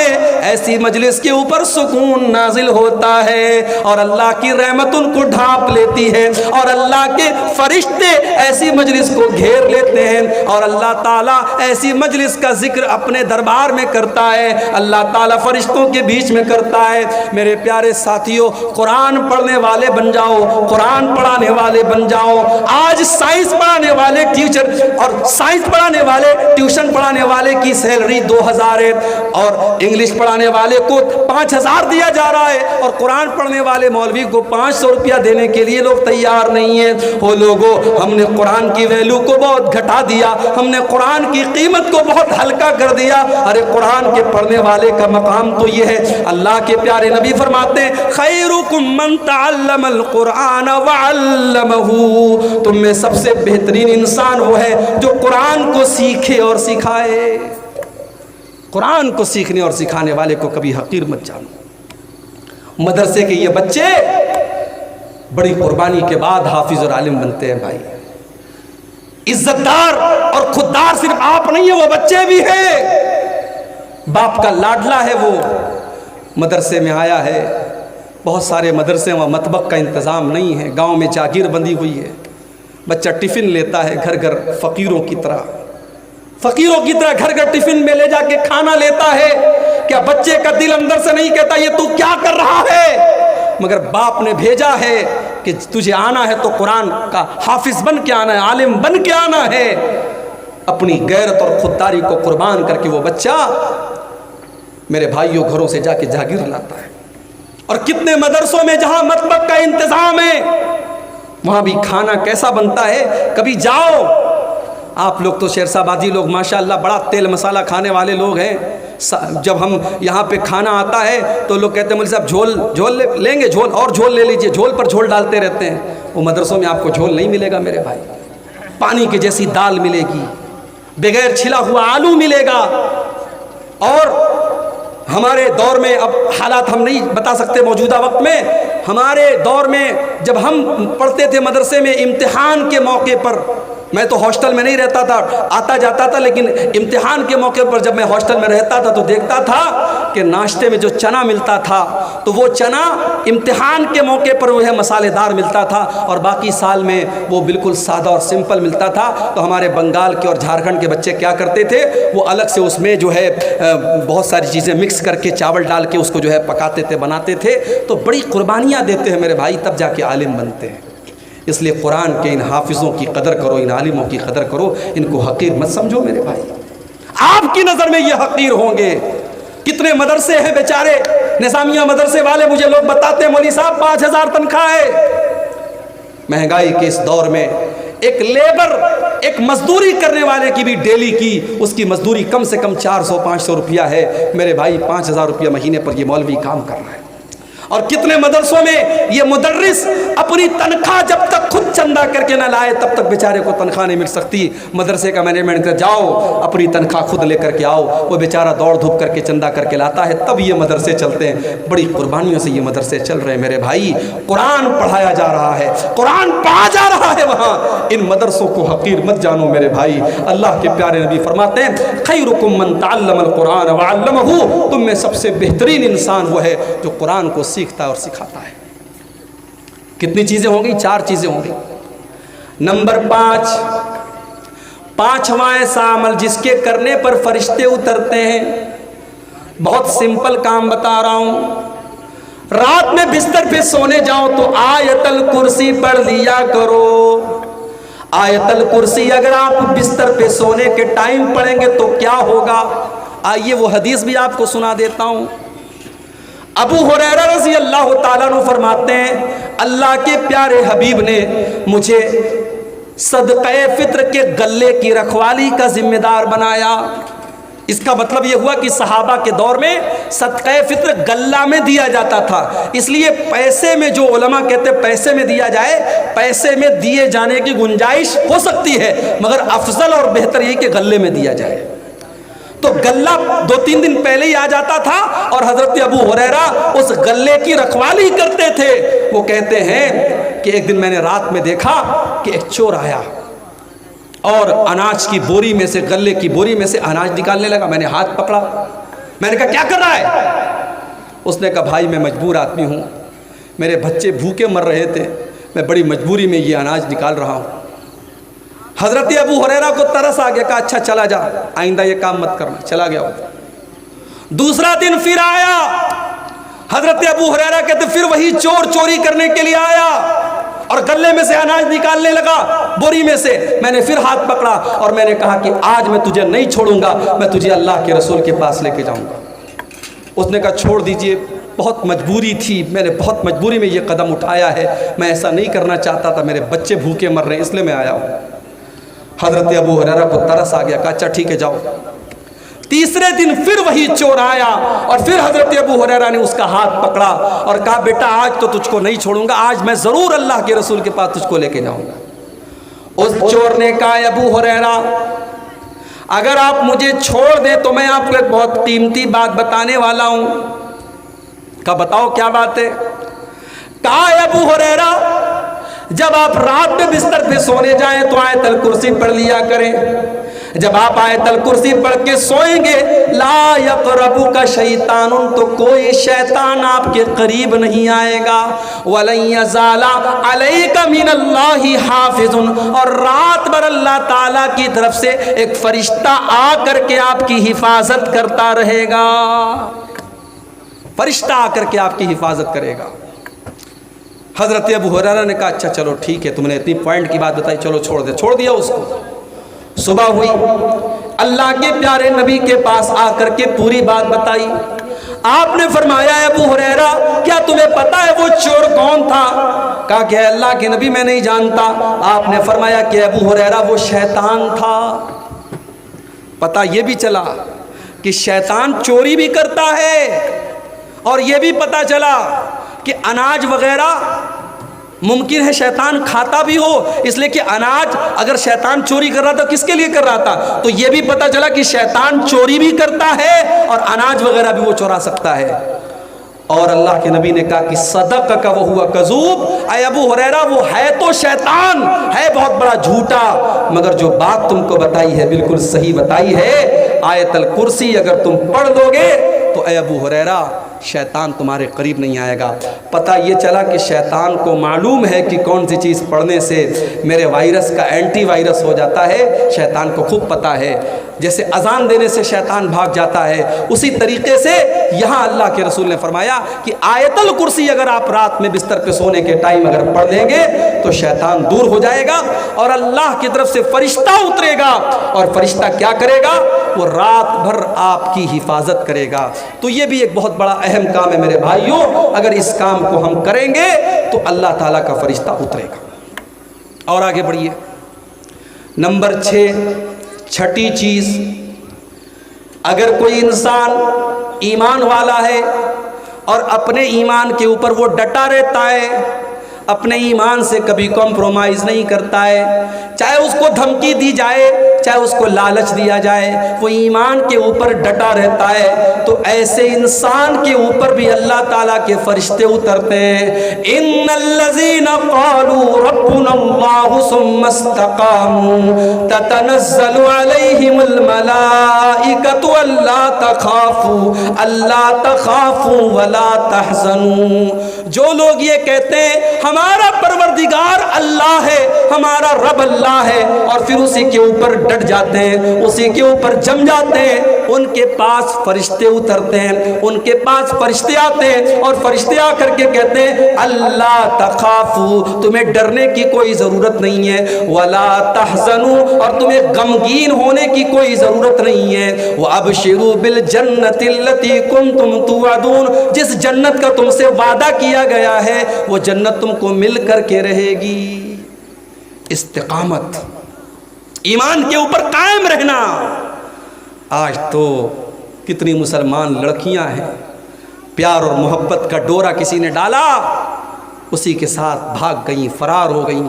ایسی مجلس کے اوپر سکون نازل ہوتا ہے اور اللہ کی رحمت ان کو ڈھانپ لیتی ہے، اور اللہ کے فرشتے ایسی مجلس کو گھیر لیتے ہیں، اور اللہ تعالیٰ ایسی مجلس کا ذکر اپنے دربار میں کرتا ہے، اللہ تعالیٰ فرشتوں کے بیچ میں کرتا ہے۔ میرے پیارے ساتھیوں، قرآن پڑھنے والے بن جاؤ، قرآن پڑھانے والے بن جاؤ۔ آج سائنس پڑھانے والے ٹیچر اور سائنس پڑھانے والے ٹیوشن پڑھانے والے کی سیلری 2000 ہے، اور انگلش پڑھانے والے کو 5000 دیا جا رہا ہے، اور قرآن پڑھنے والے مولوی کو 500 روپیہ دینے کے لیے لوگ تیار نہیں ہیں۔ وہ لوگوں، ہم نے قرآن کی ویلیو کو بہت گھٹا دیا، ہم نے قرآن کی قیمت کو بہت ہلکا کر دیا۔ ارے قرآن کے پڑھنے والے کا مقام تو یہ ہے، اللہ کے پیارے نبی فرماتے ہیں، خیرکم من تعلم القرآن وعلمہ، تم میں سب سے بہترین انسان وہ ہے جو قرآن کو سیکھے اور سکھائے۔ قرآن کو سیکھنے اور سکھانے والے کو کبھی حقیر مت جانو۔ مدرسے کے یہ بچے بڑی قربانی کے بعد حافظ اور عالم بنتے ہیں۔ بھائی عزت دار اور خوددار صرف آپ نہیں ہیں، وہ بچے بھی ہیں۔ باپ کا لاڈلا ہے، وہ مدرسے میں آیا ہے، بہت سارے مدرسے وہاں مطبخ کا انتظام نہیں ہے، گاؤں میں جاگیر بندی ہوئی ہے، بچہ ٹفن لیتا ہے گھر گھر فقیروں کی طرح گھر گھر ٹفن میں لے جا کے کھانا لیتا ہے۔ کیا بچے کا دل اندر سے نہیں کہتا یہ تو کیا کر رہا ہے؟ مگر باپ نے بھیجا ہے کہ تجھے آنا ہے تو قرآن کا حافظ بن کے آنا ہے، عالم بن کے آنا ہے۔ اپنی غیرت اور خودداری کو قربان کر کے وہ بچہ میرے بھائیوں گھروں سے جا کے جاگیر لاتا ہے۔ اور کتنے مدرسوں میں جہاں مطبخ کا انتظام ہے وہاں بھی کھانا کیسا بنتا ہے؟ کبھی جاؤ، آپ لوگ تو شیرسا بازی لوگ ماشاءاللہ بڑا تیل مسالہ کھانے والے لوگ ہیں، جب ہم یہاں پہ کھانا آتا ہے تو لوگ کہتے ہیں مولوی صاحب جھول لیں گے، جھول لے لیجئے، جھول پر جھول ڈالتے رہتے ہیں۔ وہ مدرسوں میں آپ کو جھول نہیں ملے گا میرے بھائی، پانی کے جیسی دال ملے گی، بغیر چھلا ہوا آلو ملے گا۔ اور ہمارے دور میں، اب حالات ہم نہیں بتا سکتے موجودہ وقت میں، ہمارے دور میں جب ہم پڑھتے تھے مدرسے میں، امتحان کے موقع پر، میں تو ہاسٹل میں نہیں رہتا تھا، آتا جاتا تھا، لیکن امتحان کے موقع پر جب میں ہاسٹل میں رہتا تھا تو دیکھتا تھا کہ ناشتے میں جو چنا ملتا تھا تو وہ چنا امتحان کے موقع پر وہ ہے مسالے دار ملتا تھا، اور باقی سال میں وہ بالکل سادہ اور سمپل ملتا تھا۔ تو ہمارے بنگال کے اور جھارکھنڈ کے بچے کیا کرتے تھے، وہ الگ سے اس میں جو ہے بہت ساری چیزیں مکس کر کے چاول ڈال کے اس کو جو ہے پکاتے تھے، بناتے تھے، تو بڑی قربانیاں دیتے ہیں میرے بھائی، تب جا کے عالم بنتے ہیں۔ اس لیے قرآن کے ان حافظوں کی قدر کرو، ان عالموں کی قدر کرو، ان کو حقیر مت سمجھو میرے بھائی، آپ کی نظر میں یہ حقیر ہوں گے۔ کتنے مدرسے ہیں بیچارے، نظامیہ مدرسے والے مجھے لوگ بتاتے ہیں مولوی صاحب 5000 تنخواہ ہے۔ مہنگائی کے اس دور میں ایک لیبر، ایک مزدوری کرنے والے کی بھی ڈیلی کی اس کی مزدوری کم سے کم 400-500 روپیہ ہے میرے بھائی، 5000 روپیہ مہینے پر یہ مولوی کام کر رہا ہے۔ اور کتنے مدرسوں میں یہ مدرس اپنی تنخواہ جب تک خود چندہ کر کے نہ لائے تب تک بیچارے کو تنخواہ نہیں مل سکتی۔ مدرسے کا مینجمنٹ کہ جاؤ اپنی تنخواہ خود لے کر کے آؤ، وہ بیچارہ دوڑ دھوپ کر کے چندہ کر کے لاتا ہے، تب یہ مدرسے چلتے ہیں۔ بڑی قربانیوں سے یہ مدرسے چل رہے ہیں میرے بھائی، قرآن پڑھایا جا رہا ہے، قرآن پڑھا جا رہا ہے وہاں۔ ان مدرسوں کو حقیر مت جانو میرے بھائی۔ اللہ کے پیارے نبی فرماتے ہیں خیرکم من تعلم القرآن وعلمہ، تم میں سب سے بہترین انسان وہ ہے جو قرآن کو سیکھتا ہے اور سکھاتا ہے۔ کتنی چیزیں ہوں گی؟ 4 چیزیں ہوں گی۔ نمبر 5، پانچواں ایسا عمل جس کے کرنے پر فرشتے اترتے ہیں۔ بہت سمپل کام بتا رہا ہوں، رات میں بستر پہ سونے جاؤ تو آیت الکرسی پڑھ لیا کرو۔ آیت الکرسی اگر آپ بستر پہ سونے کے ٹائم پڑھیں گے تو کیا ہوگا؟ آئیے وہ حدیث بھی آپ کو سنا دیتا ہوں۔ ابو ہریرہ رضی اللہ تعالیٰ عنہ فرماتے ہیں اللہ کے پیارے حبیب نے مجھے صدقہ فطر کے غلے کی رکھوالی کا ذمہ دار بنایا۔ اس کا مطلب یہ ہوا کہ صحابہ کے دور میں صدقہ فطر غلہ میں دیا جاتا تھا، اس لیے پیسے میں، جو علماء کہتے ہیں پیسے میں دیا جائے، پیسے میں دیے جانے کی گنجائش ہو سکتی ہے، مگر افضل اور بہتر یہ کہ غلے میں دیا جائے۔ تو غلہ 2-3 دن پہلے ہی آ جاتا تھا اور حضرت ابو ہریرہ اس غلے کی رکھوالی کرتے تھے۔ وہ کہتے ہیں کہ ایک دن میں نے رات میں دیکھا کہ ایک چور آیا اور اناج کی بوری میں سے، غلے کی بوری میں سے اناج نکالنے لگا۔ میں نے ہاتھ پکڑا، میں نے کہا کیا کر رہا ہے؟ اس نے کہا بھائی میں مجبور آدمی ہوں، میرے بچے بھوکے مر رہے تھے، میں بڑی مجبوری میں یہ اناج نکال رہا ہوں۔ حضرت ابو ہریرہ کو ترس آ گیا، کہا اچھا چلا جا، آئندہ یہ کام مت کرنا۔ چلا گیا وہ۔ دوسرا دن پھر آیا، حضرت ابو ہریرہ کہتے پھر وہی چور چوری کرنے کے لیے آیا اور غلے میں سے اناج نکالنے لگا، بوری میں سے۔ میں نے پھر ہاتھ پکڑا اور میں نے کہا کہ آج میں تجھے نہیں چھوڑوں گا، میں تجھے اللہ کے رسول کے پاس لے کے جاؤں گا۔ اس نے کہا چھوڑ دیجئے، بہت مجبوری تھی، میں نے بہت مجبوری میں یہ قدم اٹھایا ہے، میں ایسا نہیں کرنا چاہتا تھا، میرے بچے بھوکے مر رہے ہیں اس لیے میں آیا ہوں۔ حضرت ابو ہریرہ کو ترس آ گیا، کہا اچھا ٹھیک ہے جاؤ۔ تیسرے دن پھر وہی چور آیا اور پھر حضرت ابو ہریرہ نے اس کا ہاتھ پکڑا اور کہا بیٹا آج تو تجھ کو نہیں چھوڑوں گا، آج میں ضرور اللہ کے رسول کے پاس تجھ کو لے کے جاؤں گا۔ اس چور نے کہا ابو ہریرہ اگر آپ مجھے چھوڑ دیں تو میں آپ کو ایک بہت قیمتی بات بتانے والا ہوں۔ کہا بتاؤ کیا بات ہے؟ کہا ابو ہریرہ جب آپ رات میں بستر پہ سونے جائیں تو آیت الکرسی پڑھ لیا کریں، جب آپ آیت الکرسی پڑھ کے سوئیں گے لا یقربک شیطان، تو کوئی شیطان آپ کے قریب نہیں آئے گا، وَلَن یَزَالَ عَلَيْکَ مِنَ اللَّهِ حَافِظٌ، اور رات بھر اللہ تعالیٰ کی طرف سے ایک فرشتہ آ کر کے آپ کی حفاظت کرتا رہے گا، فرشتہ آ کر کے آپ کی حفاظت کرے گا۔ حضرت ابو ہریرہ نے کہا اچھا چلو ٹھیک ہے، تم نے اتنی پوائنٹ کی بات بتائی، چلو چھوڑ دیا اس کو۔ صبح ہوئی، اللہ کے پیارے نبی کے پاس آ کر کے پوری بات بتائی۔ آپ نے فرمایا ابو ہریرہ کیا تمہیں پتا ہے وہ چور کون تھا؟ کہا کہ اللہ کے نبی میں نہیں جانتا۔ آپ نے فرمایا کہ ابو ہریرہ وہ شیطان تھا۔ پتہ یہ بھی چلا کہ شیطان چوری بھی کرتا ہے، اور یہ بھی پتہ چلا کہ اناج وغیرہ ممکن ہے شیطان کھاتا بھی ہو، اس لیے کہ اناج اگر شیطان چوری کر رہا تھا کس کے لیے کر رہا تھا؟ تو یہ بھی پتہ چلا کہ شیطان چوری بھی کرتا ہے اور اناج وغیرہ بھی وہ چورا سکتا ہے۔ اور اللہ کے نبی نے کہا کہ صدقک وہو کذوب، اے ابو ہریرہ وہ ہے تو شیطان، ہے بہت بڑا جھوٹا، مگر جو بات تم کو بتائی ہے بالکل صحیح بتائی ہے۔ آیت الکرسی اگر تم پڑھ دو گے تو اے ابو ہریرہ شیطان تمہارے قریب نہیں آئے گا۔ پتہ یہ چلا کہ شیطان کو معلوم ہے کہ کون سی چیز پڑھنے سے میرے وائرس کا اینٹی وائرس ہو جاتا ہے، شیطان کو خوب پتہ ہے۔ جیسے اذان دینے سے شیطان بھاگ جاتا ہے، اسی طریقے سے یہاں اللہ کے رسول نے فرمایا کہ آیت الکرسی اگر آپ رات میں بستر پہ سونے کے ٹائم اگر پڑھ لیں گے تو شیطان دور ہو جائے گا، اور اللہ کی طرف سے فرشتہ اترے گا، اور فرشتہ کیا کرے گا؟ وہ رات بھر آپ کی حفاظت کرے گا۔ تو یہ بھی ایک بہت بڑا اہم کام ہے میرے بھائیوں، اگر اس کام کو ہم کریں گے تو اللہ تعالیٰ کا فرشتہ اترے گا۔ اور آگے بڑھیے، نمبر 6، چھٹی چیز، اگر کوئی انسان ایمان والا ہے اور اپنے ایمان کے اوپر وہ ڈٹا رہتا ہے، اپنے ایمان سے کبھی کمپرومائز نہیں کرتا ہے، چاہے اس کو دھمکی دی جائے، چاہے اس کو لالچ دیا جائے، وہ ایمان کے اوپر ڈٹا رہتا ہے، تو ایسے انسان کے اوپر بھی اللہ تعالیٰ کے فرشتے اترتے ہیں۔ ان الذین قالوا ربنا اللہ ثم استقاموا تتنزل علیہم الملائکۃ الا تخافوا ولا تحزنوا۔ جو لوگ یہ کہتے ہیں ہمارا پروردگار اللہ ہے، ہمارا رب اللہ ہے، اور پھر اسی کے اوپر ڈٹ جاتے ہیں، اسی کے اوپر جم جاتے ہیں، ان کے پاس فرشتے اترتے ہیں، ان کے پاس فرشتے آتے ہیں، اور فرشتے آ کر کے کہتے ہیں اللہ تخافوا، تمہیں ڈرنے کی کوئی ضرورت نہیں ہے، ولا تحزنوا، اور تمہیں غمگین ہونے کی کوئی ضرورت نہیں ہے، وابشروا بالجنۃ التي کنتم توعدون، جس جنت کا تم سے وعدہ کیا گیا ہے وہ جنت تم کو مل کر کے رہے گی۔ استقامت، ایمان کے اوپر قائم رہنا۔ آج تو کتنی مسلمان لڑکیاں ہیں، پیار اور محبت کا ڈورا کسی نے ڈالا، اسی کے ساتھ بھاگ گئیں، فرار ہو گئیں،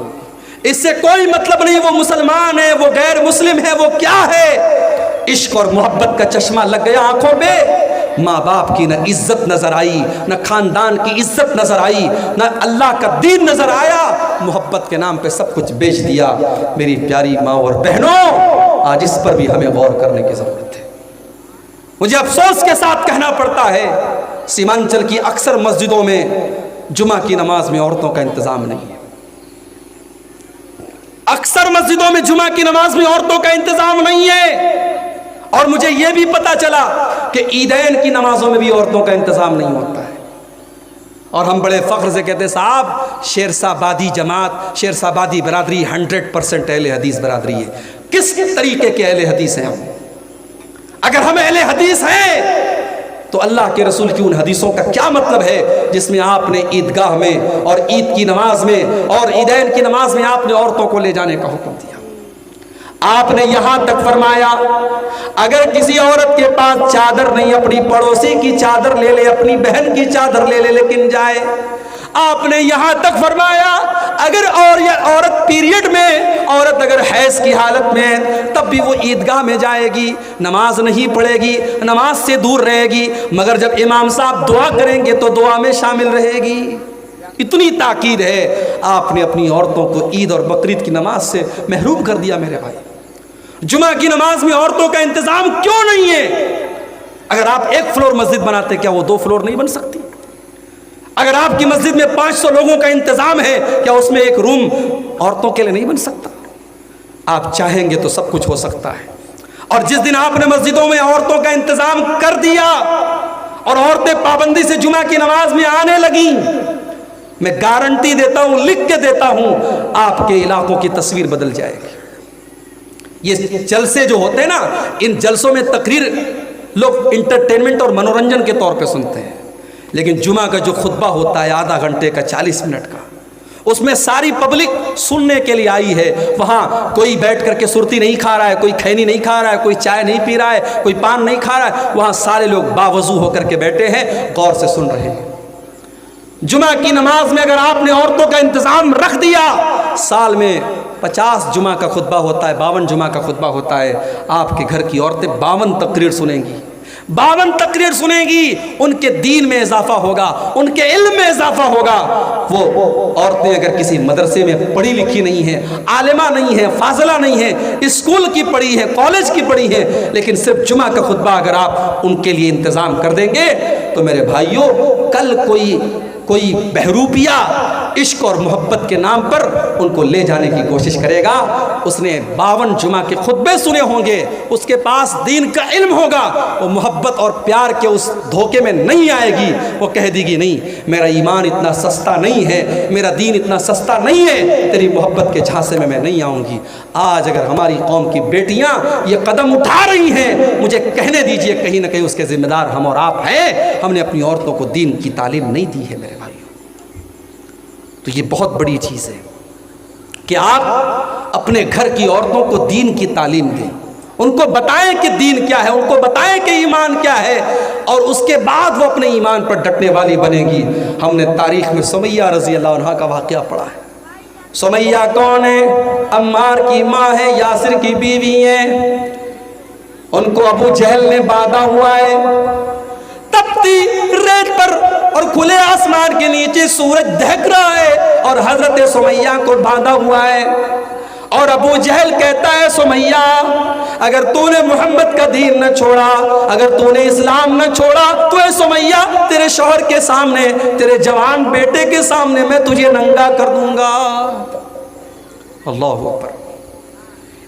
اس سے کوئی مطلب نہیں وہ مسلمان ہے، وہ غیر مسلم ہے، وہ کیا ہے۔ عشق اور محبت کا چشمہ لگ گیا آنکھوں پہ، ماں باپ کی نہ عزت نظر آئی، نہ خاندان کی عزت نظر آئی، نہ اللہ کا دین نظر آیا، محبت کے نام پہ سب کچھ بیچ دیا۔ میری پیاری ماں اور بہنوں، آج اس پر بھی ہمیں غور کرنے کی ضرورت ہے۔ مجھے افسوس کے ساتھ کہنا پڑتا ہے سیمانچل کی اکثر مسجدوں میں جمعہ کی نماز میں عورتوں کا انتظام نہیں ہے، اکثر مسجدوں میں جمعہ کی نماز میں عورتوں کا انتظام نہیں ہے، اور مجھے یہ بھی پتا چلا کہ عیدین کی نمازوں میں بھی عورتوں کا انتظام نہیں ہوتا ہے، اور ہم بڑے فخر سے کہتے ہیں صاحب شیرسا بادی جماعت، شیرسا بادی برادری 100% اہل حدیث برادری ہے۔ کس طریقے کے اہل حدیث ہیں ہم؟ اگر ہم اہل حدیث ہیں تو اللہ کے رسول کی ان حدیثوں کا کیا مطلب ہے جس میں آپ نے عیدگاہ میں اور عید کی نماز میں اور عیدین کی نماز میں آپ نے عورتوں کو لے جانے کا حکم دیا؟ آپ نے یہاں تک فرمایا اگر کسی عورت کے پاس چادر نہیں، اپنی پڑوسی کی چادر لے لے، اپنی بہن کی چادر لے لے، لیکن جائے۔ آپ نے یہاں تک فرمایا اگر عورت پیریڈ میں، عورت اگر حیض کی حالت میں تب بھی وہ عیدگاہ میں جائے گی، نماز نہیں پڑھے گی، نماز سے دور رہے گی، مگر جب امام صاحب دعا کریں گے تو دعا میں شامل رہے گی۔ اتنی تاکید ہے، آپ نے اپنی عورتوں کو عید اور بقرعید کی نماز سے محروم کر دیا۔ میرے بھائی، جمعہ کی نماز میں عورتوں کا انتظام کیوں نہیں ہے؟ اگر آپ ایک فلور مسجد بناتے کیا وہ 2 فلور نہیں بن سکتی؟ اگر آپ کی مسجد میں 500 لوگوں کا انتظام ہے کیا اس میں ایک روم عورتوں کے لیے نہیں بن سکتا؟ آپ چاہیں گے تو سب کچھ ہو سکتا ہے۔ اور جس دن آپ نے مسجدوں میں عورتوں کا انتظام کر دیا اور عورتیں پابندی سے جمعہ کی نماز میں آنے لگیں، میں گارنٹی دیتا ہوں، لکھ کے دیتا ہوں، آپ کے علاقوں کی تصویر بدل جائے گی۔ یہ جلسے جو ہوتے ہیں نا، ان جلسوں میں تقریر لوگ انٹرٹینمنٹ اور منورنجن کے طور پہ سنتے ہیں، لیکن جمعہ کا جو خطبہ ہوتا ہے آدھا گھنٹے کا 40 منٹ کا، اس میں ساری پبلک سننے کے لیے آئی ہے۔ وہاں کوئی بیٹھ کر کے سرتی نہیں کھا رہا ہے، کوئی کھینی نہیں کھا رہا ہے، کوئی چائے نہیں پی رہا ہے، کوئی پان نہیں کھا رہا ہے، وہاں سارے لوگ باوضو ہو کر کے بیٹھے ہیں، غور سے سن رہے ہیں۔ جمعہ کی نماز میں اگر آپ نے عورتوں کا انتظام رکھ دیا، سال میں 50 جمعہ کا خطبہ ہوتا ہے، 52 جمعہ کا خطبہ ہوتا ہے، آپ کے گھر کی عورتیں 52 تقریر سنیں گی، 52 تقریر سنیں گی، ان کے دین میں اضافہ ہوگا، ان کے علم میں اضافہ ہوگا۔ وہ عورتیں اگر کسی مدرسے میں پڑھی لکھی نہیں ہیں، عالمہ نہیں ہیں، فاضلہ نہیں ہیں، اسکول کی پڑھی ہیں، کالج کی پڑھی ہیں، لیکن صرف جمعہ کا خطبہ اگر آپ ان کے لیے انتظام کر دیں گے تو میرے بھائیوں، کل کوئی بہروپیہ عشق اور محبت کے نام پر ان کو لے جانے کی کوشش کرے گا، اس نے 52 جمعہ کے خطبے سنے ہوں گے، اس کے پاس دین کا علم ہوگا، وہ محبت اور پیار کے اس دھوکے میں نہیں آئے گی، وہ کہہ دے گی نہیں، میرا ایمان اتنا سستا نہیں ہے، میرا دین اتنا سستا نہیں ہے، تیری محبت کے جھانسے میں نہیں آؤں گی۔ آج اگر ہماری قوم کی بیٹیاں یہ قدم اٹھا رہی ہیں، مجھے کہنے دیجئے کہیں نہ کہیں اس کے ذمہ دار ہم اور آپ ہیں۔ ہم نے اپنی عورتوں کو دین کی تعلیم نہیں دی ہے میرے بھائیوں۔ تو یہ بہت بڑی چیز ہے کہ آپ اپنے گھر کی عورتوں کو دین کی تعلیم دیں، ان کو بتائیں کہ دین کیا ہے، ان کو بتائیں کہ ایمان کیا ہے، اور اس کے بعد وہ اپنے ایمان پر ڈٹنے والی بنے گی۔ ہم نے تاریخ میں سمیہ رضی اللہ عنہ کا واقعہ پڑھا ہے۔ سمیہ کون ہے؟ عمار کی ماں ہے، یاسر کی بیوی ہے۔ ان کو ابو جہل نے باندھا ہوا ہے، تپتی ریت پر اور کھلے آسمان کے نیچے سورج دہک رہا ہے، اور حضرت سمیہ کو باندھا ہوا ہے، اور ابو جہل کہتا ہے سمیہ اگر تو نے محمد کا دین نہ چھوڑا، اگر تو نے اسلام نہ چھوڑا تو اے سمیہ تیرے شوہر کے سامنے، تیرے جوان بیٹے کے سامنے میں تجھے ننگا کر دوں گا۔ اللہ اکبر!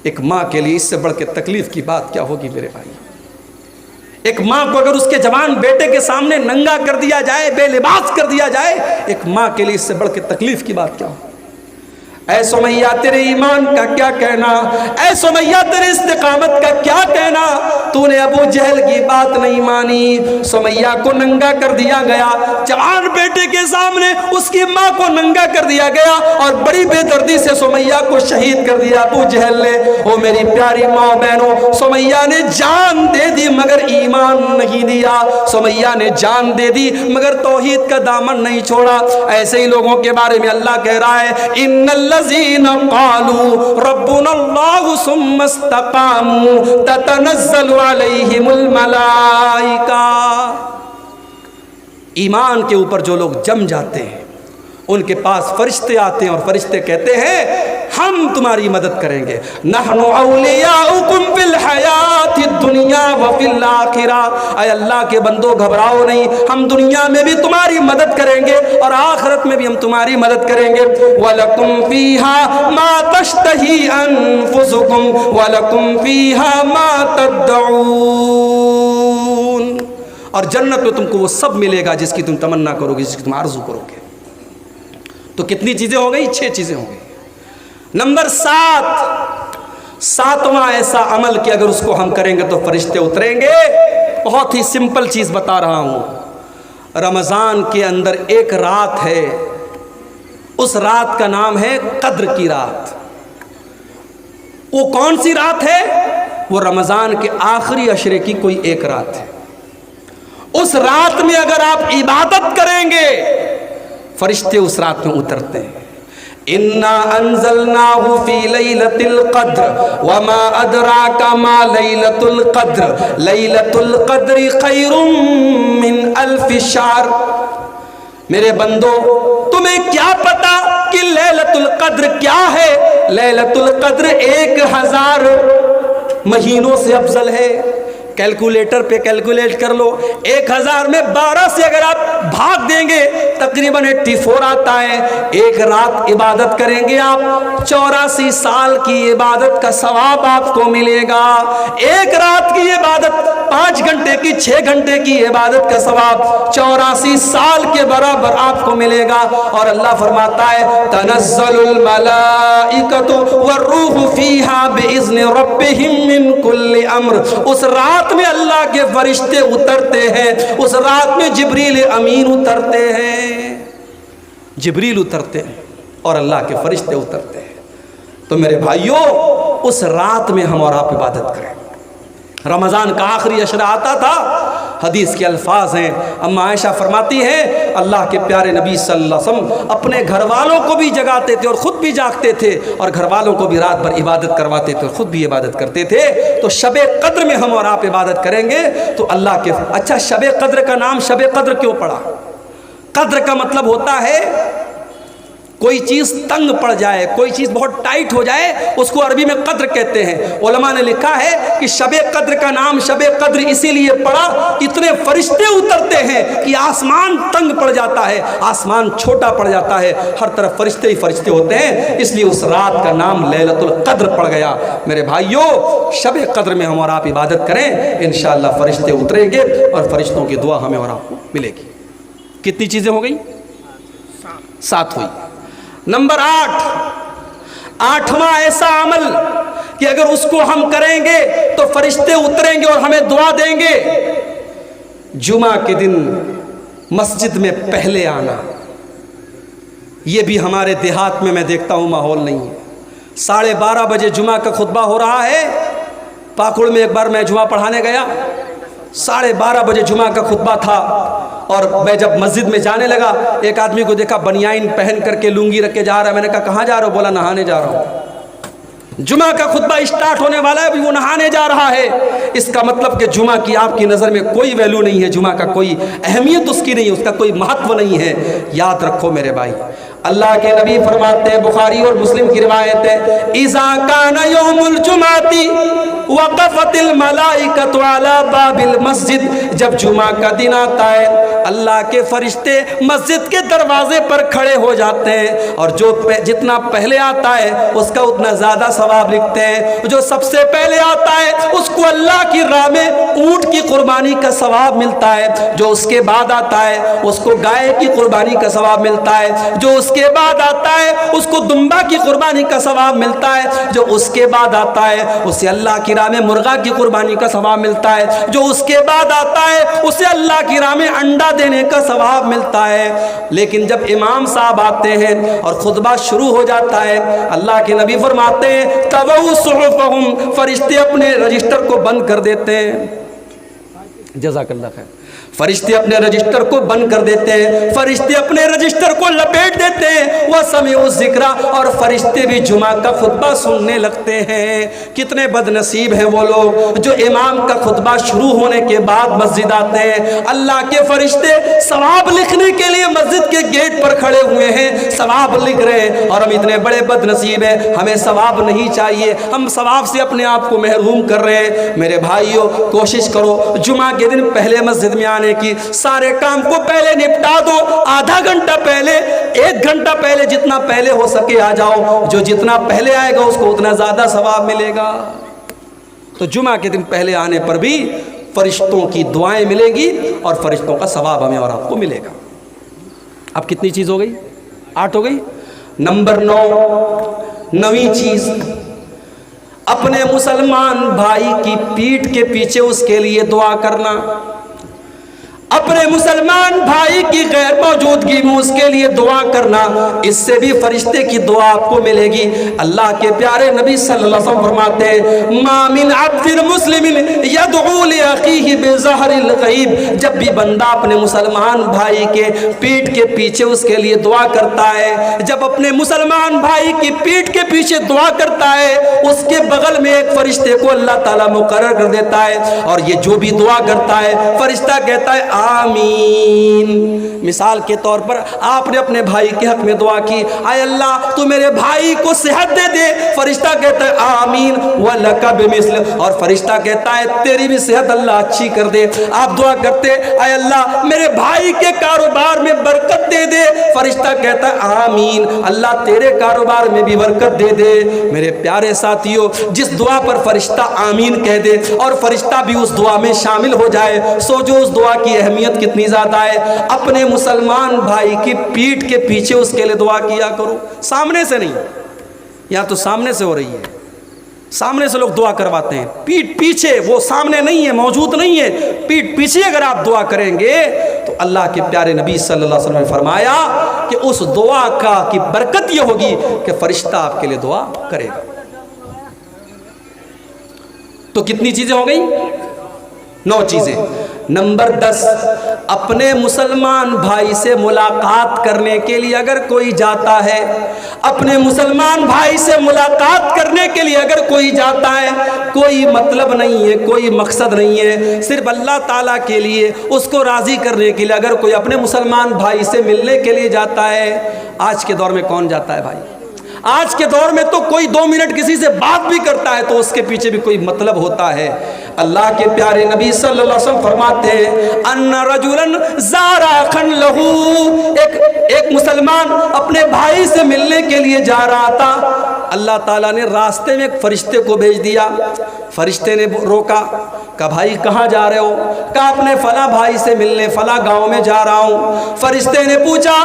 ایک ماں کے لیے اس سے بڑھ کے تکلیف کی بات کیا ہوگی میرے بھائی؟ ایک ماں کو اگر اس کے جوان بیٹے کے سامنے ننگا کر دیا جائے، بے لباس کر دیا جائے، ایک ماں کے لیے اس سے بڑھ کے تکلیف کی بات کیا ہو؟ اے سمیہ تیرے ایمان کا کیا کہنا، اے سمیہ تیرے استقامت کا کیا کہنا، تو نے ابو جہل کی بات نہیں مانی، سمیہ کو ننگا کر دیا گیا، جوان بیٹے کے سامنے اس کی ماں کو ننگا کر دیا گیا، اور بڑی بے دردی سے سمیہ کو شہید کر دیا ابو جہل نے۔ او میری پیاری ماں بہنوں، سمیہ نے جان دے دی مگر ایمان نہیں دیا، سمیہ نے جان دے دی مگر توحید کا دامن نہیں چھوڑا۔ ایسے ہی لوگوں کے بارے میں اللہ کہہ رہا ہے ان الذين قالوا ربنا الله ثم استقاموا تتنزل عليهم الملائكة۔ ایمان کے اوپر جو لوگ جم جاتے ہیں ان کے پاس فرشتے آتے ہیں اور فرشتے کہتے ہیں ہم تمہاری مدد کریں گے، نحن اولیاؤکم فی الحیات الدنیا وفی الآخرہ۔ اے اللہ کے بندو گھبراؤ نہیں، ہم دنیا میں بھی تمہاری مدد کریں گے اور آخرت میں بھی ہم تمہاری مدد کریں گے۔ وَلَكُمْ فِيهَا مَا تَشْتَهِي أَنفُسُكُمْ وَلَكُمْ فِيهَا مَا تَدَّعُونَ۔ اور جنت میں تم کو وہ سب ملے گا جس کی تم تمنا کرو گے، جس کی تم آرزو کرو گے۔ تو کتنی چیزیں ہو گئی؟ 6 چیزیں ہو گئی۔ نمبر 7، ساتواں ایسا عمل کہ اگر اس کو ہم کریں گے تو فرشتے اتریں گے۔ بہت ہی سمپل چیز بتا رہا ہوں، رمضان کے اندر ایک رات ہے، اس رات کا نام ہے قدر کی رات۔ وہ کون سی رات ہے؟ وہ رمضان کے آخری عشرے کی کوئی ایک رات ہے۔ اس رات میں اگر آپ عبادت کریں گے فرشتے اس رات میں اترتے ہیں۔ اِنَّا أَنزَلْنَاهُ فِي لَيْلَةِ الْقَدْرِ وَمَا أَدْرَاكَ مَا لَيْلَةُ الْقَدْرِ لَيْلَةُ الْقَدْرِ خَيْرٌ مِّنْ أَلْفِ شَهْرٍ۔ میرے بندو تمہیں کیا پتا کہ لیلۃ القدر کیا ہے؟ لیلۃ القدر 1000 مہینوں سے افضل ہے۔ کیلکولیٹر پہ کیلکولیٹ کر لو، 1000 میں 12 سے اگر آپ بھاگ دیں گے تقریباً 84 آتا ہے۔ ایک رات عبادت کریں گے آپ، 84 سال کی عبادت کا ثواب آپ کو ملے گا۔ ایک رات کی عبادت، 5 گھنٹے کی، 6 گھنٹے کی عبادت کا ثواب 84 سال کے برابر آپ کو ملے گا۔ اور اللہ فرماتا ہے تنزل الملائکۃ والروح فیہا باذن ربہم من کل امر، اس رات میں اللہ کے فرشتے اترتے ہیں، اس رات میں جبریل امین اترتے ہیں، جبریل اترتے ہیں اور اللہ کے فرشتے اترتے ہیں۔ تو میرے بھائیوں، اس رات میں ہم اور آپ عبادت کریں۔ رمضان کا آخری عشرہ آتا تھا، حدیث کے الفاظ ہیں، اما عائشہ فرماتی ہیں اللہ کے پیارے نبی صلی اللہ علیہ وسلم اپنے گھر والوں کو بھی جگاتے تھے اور خود بھی جاگتے تھے، اور گھر والوں کو بھی رات بھر عبادت کرواتے تھے اور خود بھی عبادت کرتے تھے۔ تو شب قدر میں ہم اور آپ عبادت کریں گے تو اللہ کے، اچھا شب قدر کا نام شب قدر کیوں پڑا؟ قدر کا مطلب ہوتا ہے کوئی چیز تنگ پڑ جائے، کوئی چیز بہت ٹائٹ ہو جائے، اس کو عربی میں قدر کہتے ہیں۔ علماء نے لکھا ہے کہ شب قدر کا نام شب قدر اسی لیے پڑا، اتنے فرشتے اترتے ہیں کہ آسمان تنگ پڑ جاتا ہے، آسمان چھوٹا پڑ جاتا ہے، ہر طرف فرشتے ہی فرشتے ہوتے ہیں، اس لیے اس رات کا نام لیلۃ القدر پڑ گیا۔ میرے بھائیوں، شب قدر میں ہم اور آپ عبادت کریں، انشاءاللہ فرشتے اتریں گے اور فرشتوں کی دعا ہمیں اور آپ کو ملے گی۔ کتنی چیزیں ہو گئی؟ 7 ہوئی۔ نمبر 8، 8واں ایسا عمل کہ اگر اس کو ہم کریں گے تو فرشتے اتریں گے اور ہمیں دعا دیں گے۔ جمعہ کے دن مسجد میں پہلے آنا، یہ بھی ہمارے دیہات میں میں دیکھتا ہوں ماحول نہیں ہے۔ 12:30 بجے جمعہ کا خطبہ ہو رہا ہے۔ پاکڑ میں ایک بار میں جمعہ پڑھانے گیا، 12:30 بجے جمعہ کا خطبہ تھا، اور میں جب مسجد میں جانے لگا ایک آدمی کو دیکھا بنیان پہن کر کے لنگی رکھ کے جا رہا ہے۔ میں نے کہا کہاں جا رہا ہو؟ بولا نہانے جا رہا ہوں۔ جمعہ کا خطبہ اسٹارٹ ہونے والا ہے، ابھی وہ نہانے جا رہا ہے۔ اس کا مطلب کہ جمعہ کی آپ کی نظر میں کوئی ویلیو نہیں ہے، جمعہ کا کوئی اہمیت اس کی نہیں ہے، اس کا کوئی مہتو نہیں ہے۔ یاد رکھو میرے بھائی، اللہ کے نبی فرماتے ہیں، بخاری اور مسلم کی روایت ہے، اذا کان یوم الجمعۃ وقفت الملائکۃ علی باب المسجد، جب جمعہ کا دن آتا ہے اللہ کے فرشتے مسجد کے دروازے پر کھڑے ہو جاتے ہیں، اور جو جتنا پہلے آتا ہے اس کا اتنا زیادہ ثواب لکھتے ہیں۔ جو سب سے پہلے آتا ہے اس کو اللہ کی راہ میں اونٹ کی قربانی کا ثواب ملتا ہے، جو اس کے بعد آتا ہے اس کو گائے کی قربانی کا ثواب ملتا ہے، جو اس کے بعد آتا ہے اس کو دمبا کی قربانی کا ثواب ملتا ہے، جو اس کے بعد آتا ہے اسے اللہ کی راہ میں مرغا کی قربانی کا ثواب ملتا ہے، جو اس کے بعد آتا ہے اسے اللہ کی راہ میں انڈا دینے کا ثواب ملتا ہے۔ لیکن جب امام صاحب آتے ہیں اور خطبہ شروع ہو جاتا ہے، اللہ کے نبی فرماتے ہیں طووا صحفہم، فرشتے اپنے رجسٹر کو بند کر دیتے ہیں۔ جزاک اللہ خیر۔ فرشتے اپنے رجسٹر کو بند کر دیتے ہیں، فرشتے اپنے رجسٹر کو لپیٹ دیتے ہیں، وَسَمِعُوا الذِّکْرَ، اور فرشتے بھی جمعہ کا خطبہ سننے لگتے ہیں۔ کتنے بد نصیب ہیں وہ لوگ جو امام کا خطبہ شروع ہونے کے بعد مسجد آتے ہیں۔ اللہ کے فرشتے ثواب لکھنے کے لیے مسجد کے گیٹ پر کھڑے ہوئے ہیں، ثواب لکھ رہے ہیں، اور ہم اتنے بڑے بد نصیب ہیں، ہمیں ثواب نہیں چاہیے، ہم ثواب سے اپنے آپ کو محروم کر رہے ہیں۔ میرے بھائیوں، کوشش کرو جمعہ کے دن پہلے مسجد میں آنے کی، سارے کام کو پہلے نپٹا دو، آدھا گھنٹہ پہلے، 1 گھنٹہ پہلے، جتنا پہلے ہو سکے آ جاؤ، جو جتنا پہلے آئے گا اس کو اتنا زیادہ ثواب ملے گا۔ تو جمعہ کے دن پہلے آنے پر بھی فرشتوں کی دعائیں ملے گی اور فرشتوں کا ثواب ہمیں اور آپ کو ملے گا۔ اب کتنی چیز ہو گئی؟ 8 ہو گئی۔ نمبر 9ویں چیز، اپنے مسلمان بھائی کی پیٹھ کے پیچھے اس کے لیے دعا کرنا۔ اپنے مسلمان بھائی کی غیر موجودگی میں اس کے لیے دعا کرنا، اس سے بھی فرشتے کی دعا آپ کو ملے گی۔ اللہ کے پیارے نبی صلی اللہ علیہ وسلم فرماتے ہیں ما من عبد مسلم يدعو لأخيه بظهر الغیب، جب بھی بندہ اپنے مسلمان بھائی کے پیٹھ کے پیچھے اس کے لیے دعا کرتا ہے، جب اپنے مسلمان بھائی کی پیٹھ کے پیچھے دعا کرتا ہے، اس کے بغل میں ایک فرشتے کو اللہ تعالیٰ مقرر کر دیتا ہے، اور یہ جو بھی دعا کرتا ہے فرشتہ کہتا ہے آمین۔ مثال کے طور پر آپ نے اپنے بھائی کے حق میں دعا کی، اے اللہ تو میرے بھائی کو صحت دے دے، فرشتہ کہتا ہے آمین وَلَكَ بِمِثْلِ، اور فرشتہ کہتا ہے تیری بھی صحت اللہ اچھی کر دے۔ آپ دعا کرتے اے اللہ میرے بھائی کے کاروبار میں برکت دے دے، فرشتہ کہتا ہے آمین، اللہ تیرے کاروبار میں بھی برکت دے دے۔ میرے پیارے ساتھیوں، جس دعا پر فرشتہ آمین کہہ دے اور فرشتہ بھی اس دعا میں شامل ہو جائے، سوچو اس دعا کی اہمیت کتنی زیادہ ہے۔ اپنے مسلمان بھائی کی پیٹھ کے پیچھے اس کے لیے دعا کیا کرو، سامنے سے نہیں، یہاں تو سامنے سے ہو رہی ہے، سامنے سے لوگ دعا کرواتے ہیں، پیٹھ پیچھے، وہ سامنے نہیں ہے، موجود نہیں ہے، پیٹھ پیچھے اگر آپ دعا کریں گے تو اللہ کے پیارے نبی صلی اللہ علیہ وسلم نے فرمایا کہ اس دعا کی برکت یہ ہوگی کہ فرشتہ آپ کے لیے دعا کرے گا۔ تو کتنی چیزیں ہو گئیں؟ 9 چیزیں۔ نمبر 10، اپنے مسلمان بھائی سے ملاقات کرنے کے لیے اگر کوئی جاتا ہے، اپنے مسلمان بھائی سے ملاقات کرنے کے لیے اگر کوئی جاتا ہے، کوئی مطلب نہیں ہے، کوئی مقصد نہیں ہے، صرف اللہ تعالیٰ کے لیے اس کو راضی کرنے کے لیے اگر کوئی اپنے مسلمان بھائی سے ملنے کے لیے جاتا ہے، آج کے دور میں کون جاتا ہے بھائی؟ آج کے دور میں تو کوئی 2 منٹ کسی سے بات بھی کرتا ہے تو اس کے پیچھے بھی کوئی مطلب ہوتا ہے۔ اللہ کے پیارے نبی صلی اللہ علیہ وسلم فرماتے ہیں ان رجلا زار اخا له، ایک مسلمان اپنے بھائی سے ملنے کے لیے جا رہا تھا، اللہ تعالیٰ نے راستے میں ایک فرشتے کو بھیج دیا، فرشتے نے روکا، کہا بھائی کہاں جا رہے ہو؟ کہا اپنے فلاں بھائی سے ملنے فلاں گاؤں میں جا رہا ہوں۔ فرشتے نے پوچھا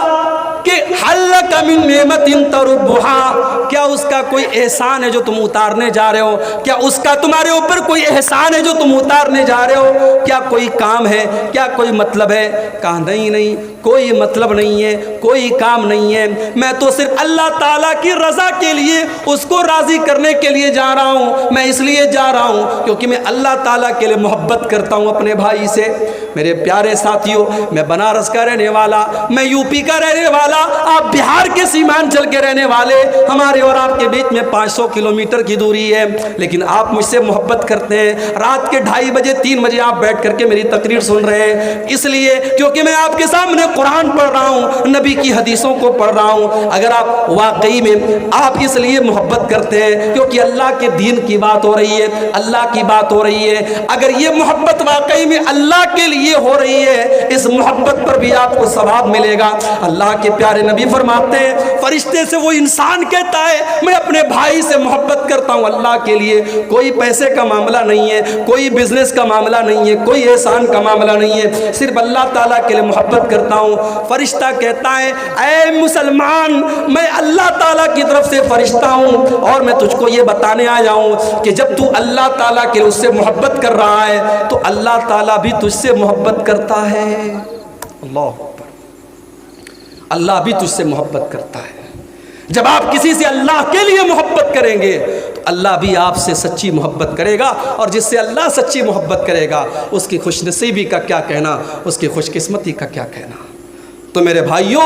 کہ حل لک من نعمت تربھا، کیا اس کا کوئی احسان ہے جو تم اتارنے جا رہے ہو؟ کیا اس کا تمہارے اوپر کوئی احسان ہے جو تم اتارنے جا رہے ہو؟ کیا کوئی کام ہے؟ کیا کوئی مطلب ہے؟ کہا نہیں، کوئی مطلب نہیں ہے، کوئی کام نہیں ہے، میں تو صرف اللہ تعالیٰ کی رضا کے لیے اس کو راضی کرنے کے لیے جا رہا ہوں، میں اس لیے جا رہا ہوں کیونکہ میں اللہ تعالیٰ کے لیے محبت کرتا ہوں اپنے بھائی سے۔ میرے پیارے ساتھیوں، میں بنارس کا رہنے والا، میں یو پی کا رہنے والا، آپ بہار کے سیمانچل کے رہنے والے، ہمارے اور آپ کے بیچ میں 500 کلومیٹر کی دوری ہے، لیکن آپ مجھ سے محبت کرتے ہیں، رات کے 2:30 بجے 3 بجے آپ بیٹھ کر کے میری تقریر سن رہے ہیں، اس لیے کیونکہ میں آپ کے سامنے قرآن پڑھ رہا ہوں، نبی کی حدیثوں کو پڑھ رہا ہوں۔ اگر آپ واقعی میں آپ اس لیے محبت کرتے ہیں کیونکہ اللہ کے دین کی بات ہو رہی ہے، اللہ کی بات ہو رہی ہے، اگر یہ محبت واقعی میں اللہ کے لیے ہو رہی ہے، اس محبت پر بھی آپ کو ثواب ملے گا۔ اللہ کے پیارے نبی فرماتے ہیں فرشتے سے وہ انسان کہتا ہے میں اپنے بھائی سے محبت کرتا ہوں اللہ کے لیے، کوئی پیسے کا معاملہ نہیں ہے، کوئی بزنس کا معاملہ نہیں ہے، کوئی احسان کا معاملہ نہیں ہے، صرف اللہ تعالیٰ کے لیے محبت کرتا ہوں۔ فرشتہ کہتا ہے اے مسلمان، میں اللہ تعالیٰ کی طرف سے فرشتہ ہوں اور میں تجھ کو یہ بتانے آیا ہوں کہ جب تو اللہ تعالیٰ کے اس سے محبت کر رہا ہے تو اللہ تعالیٰ بھی تجھ سے محبت کرتا ہے۔ اللہ اللہ بھی تجھ سے محبت کرتا ہے۔ جب آپ کسی سے اللہ کے لیے محبت کریں گے تو اللہ بھی آپ سے سچی محبت کرے گا، اور جس سے اللہ سچی محبت کرے گا اس کی خوش نصیبی کا کیا کہنا، اس کی خوش قسمتی کا کیا کہنا۔ تو میرے بھائیوں،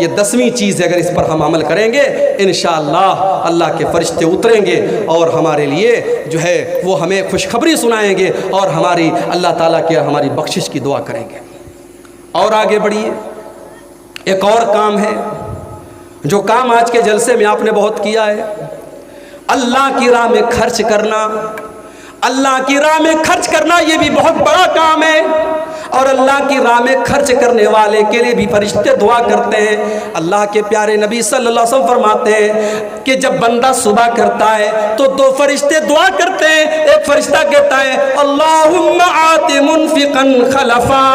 یہ 10ویں چیز ہے، اگر اس پر ہم عمل کریں گے انشاءاللہ اللہ کے فرشتے اتریں گے اور ہمارے لیے جو ہے وہ ہمیں خوشخبری سنائیں گے اور ہماری اللہ تعالیٰ کی ہماری بخشش کی دعا کریں گے۔ اور آگے بڑھیے، ایک اور کام ہے جو کام آج کے جلسے میں آپ نے بہت کیا ہے، اللہ کی راہ میں خرچ کرنا۔ اللہ کی راہ میں خرچ کرنا یہ بھی بہت بڑا کام ہے، اور اللہ کی راہ میں خرچ کرنے والے کے لیے بھی فرشتے دعا کرتے ہیں۔ اللہ کے پیارے نبی صلی اللہ علیہ وسلم فرماتے ہیں کہ جب بندہ صبح کرتا ہے تو 2 فرشتے دعا کرتے ہیں، ایک فرشتہ کہتا ہے اللہم آت منفقا خلفا،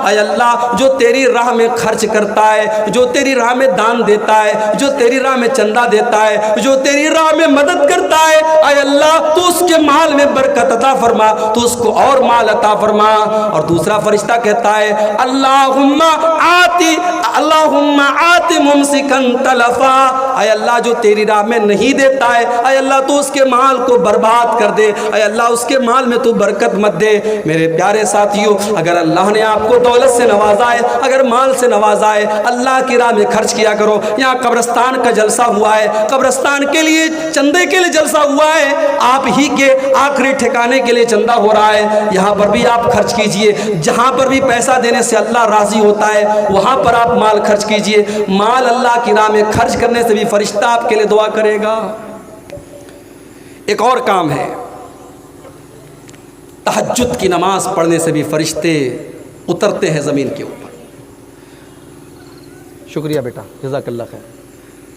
اے اللہ جو تیری راہ میں خرچ کرتا ہے، جو تیری راہ میں دان دیتا ہے، جو تیری راہ میں چندہ دیتا ہے، جو تیری راہ میں مدد کرتا ہے، اے اللہ تو اس کے مال میں برکت عطا فرما، تو اس کو اور مال عطا فرما۔ اور دوسرا فرشتہ کہتا ہے اللہم اللہم آت ممسکن تلفا، اے اللہ جو تیری راہ میں نہیں دیتا ہے، اے اللہ تو اس کے مال کو برباد کر دے، اے اللہ اس کے مال میں تو برکت مت دے۔ میرے پیارے ساتھیوں، اگر اللہ نے آپ کو دولت سے نوازا ہے، اگر مال سے نوازا ہے، اللہ کی راہ میں خرچ کیا کرو۔ یہاں قبرستان کا جلسہ ہوا ہے، قبرستان کے لیے چندے کے لیے جلسہ ہوا ہے، آپ ہی کے آخری ٹھکانے کے لیے چندہ ہو رہا ہے، یہاں پر بھی آپ خرچ کیجئے۔ جہاں پر بھی پیسہ دینے سے اللہ راضی ہوتا ہے وہاں پر آپ مال خرچ کیجئے۔ مال اللہ کی راہ میں خرچ کرنے سے بھی فرشتہ آپ کے لیے دعا کرے گا۔ ایک اور کام ہے، تہجد کی نماز پڑھنے سے بھی فرشتے اترتے ہیں زمین کے اوپر۔ شکریہ بیٹا، جزاک اللہ خیر۔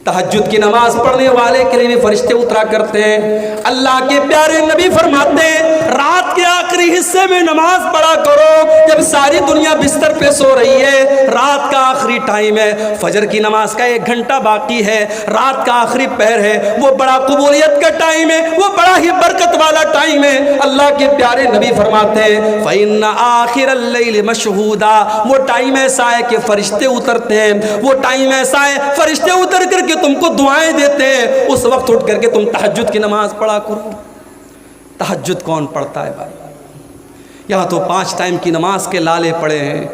تہجد کی نماز پڑھنے والے کے لیے بھی فرشتے اترا کرتے ہیں۔ اللہ کے پیارے نبی فرماتے ہیں رات کے آخری حصے میں نماز پڑھا کرو، جب ساری دنیا بستر پہ سو رہی ہے، رات کا آخری ٹائم ہے، فجر کی نماز کا 1 گھنٹہ باقی ہے، رات کا آخری پہر ہے، وہ بڑا قبولیت کا ٹائم ہے، وہ بڑا ہی برکت والا ٹائم ہے۔ اللہ کے پیارے نبی فرماتے ہیں فَإِنَّ آخِرَ اللَّيْلِ مَشْهُودًا، وہ ٹائم ایسا ہے کہ فرشتے اترتے ہیں، وہ ٹائم ایسا ہے فرشتے اتر کر کے تم کو دعائیں دیتے ہیں، اس وقت اٹھ کر کے تم تہجد کی نماز پڑھا کرو۔ تہجد کون پڑھتا ہے بھائی؟ یہاں تو 5 ٹائم کی نماز کے لالے پڑے ہیں،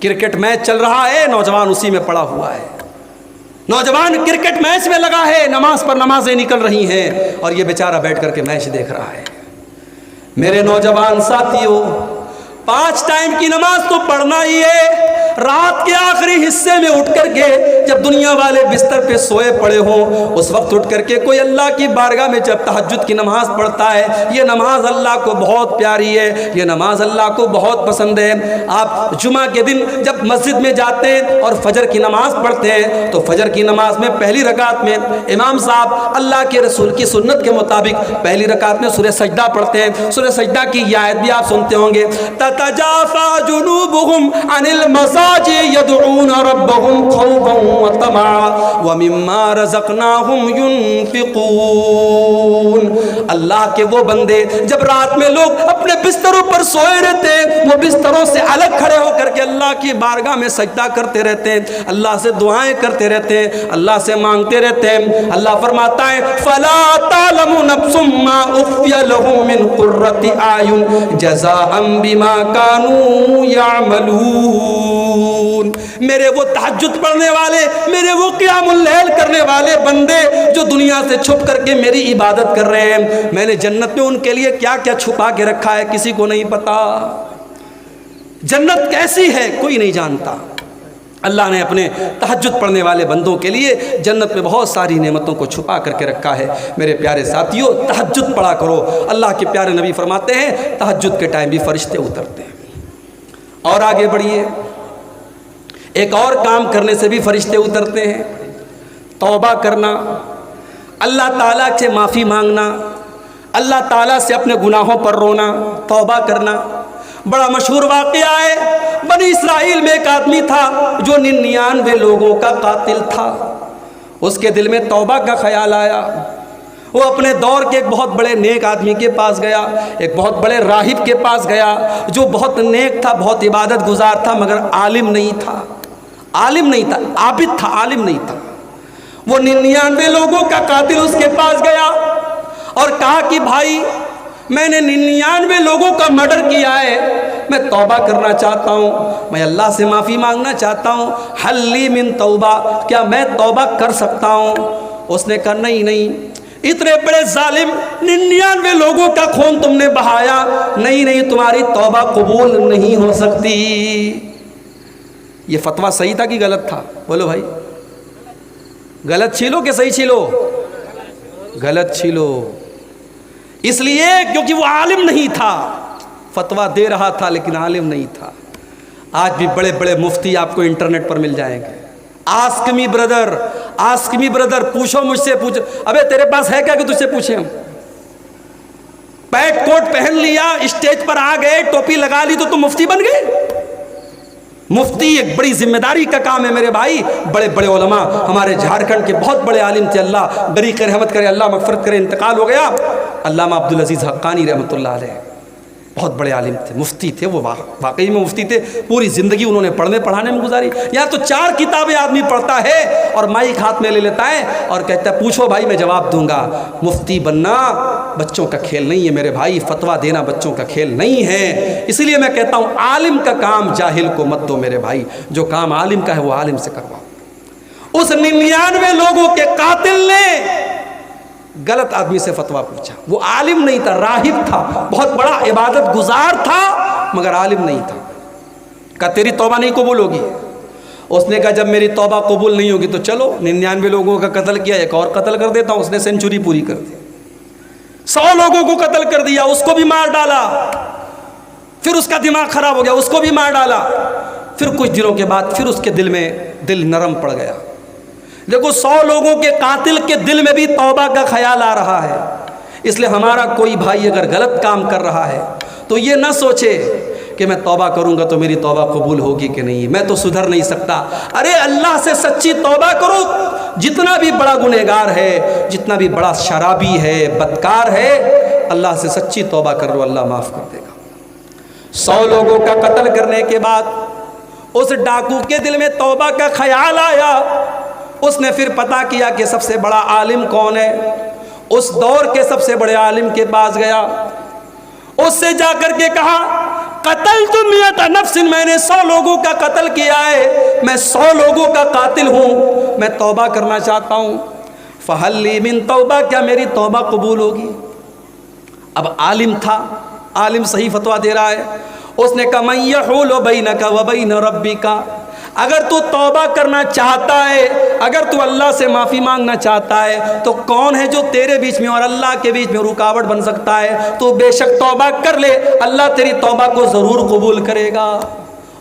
کرکٹ میچ چل رہا ہے، نوجوان اسی میں پڑا ہوا ہے، نوجوان کرکٹ میچ میں لگا ہے، نماز پر نمازیں نکل رہی ہیں اور یہ بیچارہ بیٹھ کر کے میچ دیکھ رہا ہے۔ میرے نوجوان ساتھیوں، 5 ٹائم کی نماز تو پڑھنا ہی ہے، رات کے آخری حصے میں اٹھ کر کے جب دنیا والے بستر پہ سوئے پڑے ہوں، اس وقت اٹھ کر کے کوئی اللہ کی بارگاہ میں جب تہجد کی نماز پڑھتا ہے، یہ نماز اللہ کو بہت پیاری ہے، یہ نماز اللہ کو بہت پسند ہے۔ آپ جمعہ کے دن جب مسجد میں جاتے ہیں اور فجر کی نماز پڑھتے ہیں تو فجر کی نماز میں پہلی رکعت میں امام صاحب اللہ کے رسول کی سنت کے مطابق پہلی رکعت میں سورہ سجدہ پڑھتے ہیں۔ سورہ سجدہ کی یہ آیت بھی آپ سنتے ہوں گے، تتجافى جنوبهم عن المضاجع يدعون ربهم خوفا وطمعا ومما رزقناهم ينفقون۔ اللہ کے وہ بندے جب رات میں لوگ اپنے بستروں پر سوئے رہتے ہیں، وہ بستروں سے الگ کھڑے ہو کر کے اللہ کی بارگاہ میں سجدہ کرتے رہتے ہیں، اللہ سے دعائیں کرتے رہتے ہیں، اللہ سے مانگتے رہتے ہیں۔ اللہ فرماتا ہے فلا تعلم نفس ما اخفي لهم من قرة اعين جزاء بما كانوا يعملون۔ میرے وہ تہجد پڑھنے والے، میرے وہ قیام اللیل کرنے والے بندے جو دنیا سے چھپ کر کے میری عبادت کر رہے ہیں، میں نے جنت میں ان کے لیے کیا کیا چھپا کے رکھا ہے کسی کو نہیں پتا۔ جنت کیسی ہے کوئی نہیں جانتا۔ اللہ نے اپنے تہجد پڑھنے والے بندوں کے لیے جنت میں بہت ساری نعمتوں کو چھپا کر کے رکھا ہے۔ میرے پیارے ساتھیوں، تہجد پڑھا کرو۔ اللہ کے پیارے نبی فرماتے ہیں تہجد کے ٹائم بھی فرشتے اترتے ہیں۔ اور آگے بڑھیے، ایک اور کام کرنے سے بھی فرشتے اترتے ہیں، توبہ کرنا، اللہ تعالیٰ سے معافی مانگنا، اللہ تعالیٰ سے اپنے گناہوں پر رونا، توبہ کرنا۔ بڑا مشہور واقعہ ہے، بنی اسرائیل میں ایک آدمی تھا جو 99 لوگوں کا قاتل تھا۔ اس کے دل میں توبہ کا خیال آیا، وہ اپنے دور کے ایک بہت بڑے نیک آدمی کے پاس گیا، ایک بہت بڑے راہب کے پاس گیا جو بہت نیک تھا، بہت عبادت گزار تھا، مگر عالم نہیں تھا، عالم نہیں تھا، عابد تھا، عالم نہیں تھا۔ وہ 99 لوگوں کا قاتل اس کے پاس گیا اور کہا کہ بھائی میں نے 99 لوگوں کا مرڈر کیا ہے، میں توبہ کرنا چاہتا ہوں، میں اللہ سے معافی مانگنا چاہتا ہوں، حل لی من توبہ، کیا میں توبہ کر سکتا ہوں؟ اس نے کہا نہیں نہیں، اتنے بڑے ظالم 99 لوگوں کا خون تم نے بہایا، نہیں نہیں، تمہاری توبہ قبول نہیں ہو سکتی۔ یہ فتویٰ صحیح تھا کہ غلط تھا؟ بولو بھائی، غلط چھیلو کہ صحیح چھیلو؟ غلط چھیلو، اس لیے کیونکہ وہ عالم نہیں تھا، فتویٰ دے رہا تھا لیکن عالم نہیں تھا۔ آج بھی بڑے بڑے مفتی آپ کو انٹرنیٹ پر مل جائیں گے، ask me brother, ask me brother, پوچھو مجھ سے، پوچھو، ابے تیرے پاس ہے کیا کہ تجھ سے پوچھیں ہم؟ پیٹ کوٹ پہن لیا، اسٹیج پر آ گئے، ٹوپی لگا لی تو تم مفتی بن گئے؟ مفتی ایک بڑی ذمہ داری کا کام ہے میرے بھائی۔ بڑے بڑے علماء ہمارے جھارکھنڈ کے بہت بڑے عالم تھے، اللہ بریک رحمت کرے، اللہ مغفرت کرے، انتقال ہو گیا، علامہ عبدالعزیز حقانی رحمۃ اللہ علیہ۔ بہت بڑے عالم تھے، مفتی تھے، وہ واقعی میں مفتی تھے، پوری زندگی انہوں نے پڑھنے پڑھانے میں گزاری. یا تو 4 کتابیں آدمی پڑھتا ہے اور مائک ہاتھ میں لے لیتا ہے اور کہتا ہے پوچھو بھائی میں جواب دوں گا. مفتی بننا بچوں کا کھیل نہیں ہے میرے بھائی، فتویٰ دینا بچوں کا کھیل نہیں ہے. اس لیے میں کہتا ہوں عالم کا کام جاہل کو مت دو میرے بھائی، جو کام عالم کا ہے وہ عالم سے کرواؤ. اس 99 لوگوں کے قاتل نے غلط آدمی سے فتویٰ پوچھا. وہ عالم نہیں تھا، راہب تھا، بہت بڑا عبادت گزار تھا مگر عالم نہیں تھا. کہا تیری توبہ نہیں قبول ہوگی. اس نے کہا جب میری توبہ قبول نہیں ہوگی تو چلو 99 لوگوں کا قتل کیا، ایک اور قتل کر دیتا ہوں. اس نے سینچری پوری کر دی، 100 لوگوں کو قتل کر دیا، اس کو بھی مار ڈالا. پھر اس کا دماغ خراب ہو گیا، اس کو بھی مار ڈالا. پھر کچھ دنوں کے بعد پھر اس کے دل میں دل نرم پڑ گیا. دیکھو 100 لوگوں کے قاتل کے دل میں بھی توبہ کا خیال آ رہا ہے. اس لیے ہمارا کوئی بھائی اگر غلط کام کر رہا ہے تو یہ نہ سوچے کہ میں توبہ کروں گا تو میری توبہ قبول ہوگی کہ نہیں، میں تو سدھر نہیں سکتا. ارے اللہ سے سچی توبہ کرو. جتنا بھی بڑا گنہگار ہے، جتنا بھی بڑا شرابی ہے، بدکار ہے، اللہ سے سچی توبہ کر لو، اللہ معاف کر دے گا. 100 لوگوں کا قتل کرنے کے بعد اس ڈاکو کے دل میں توبہ کا خیال آیا. اس نے پھر پتہ کیا کہ سب سے بڑا عالم کون ہے. اس دور کے سب سے بڑے عالم کے پاس گیا، اس سے جا کر کے کہا قتلت 100 نفس، میں نے 100 لوگوں کا قتل کیا ہے، میں 100 لوگوں کا قاتل ہوں، میں توبہ کرنا چاہتا ہوں. فہل لی من توبہ، کیا میری توبہ قبول ہوگی؟ اب عالم تھا، عالم صحیح فتویٰ دے رہا ہے. اس نے کہا من یحول بینک و بین ربک، اگر تو توبہ کرنا چاہتا ہے، اگر تو اللہ سے معافی مانگنا چاہتا ہے تو کون ہے جو تیرے بیچ میں اور اللہ کے بیچ میں رکاوٹ بن سکتا ہے؟ تو بے شک توبہ کر لے، اللہ تیری توبہ کو ضرور قبول کرے گا.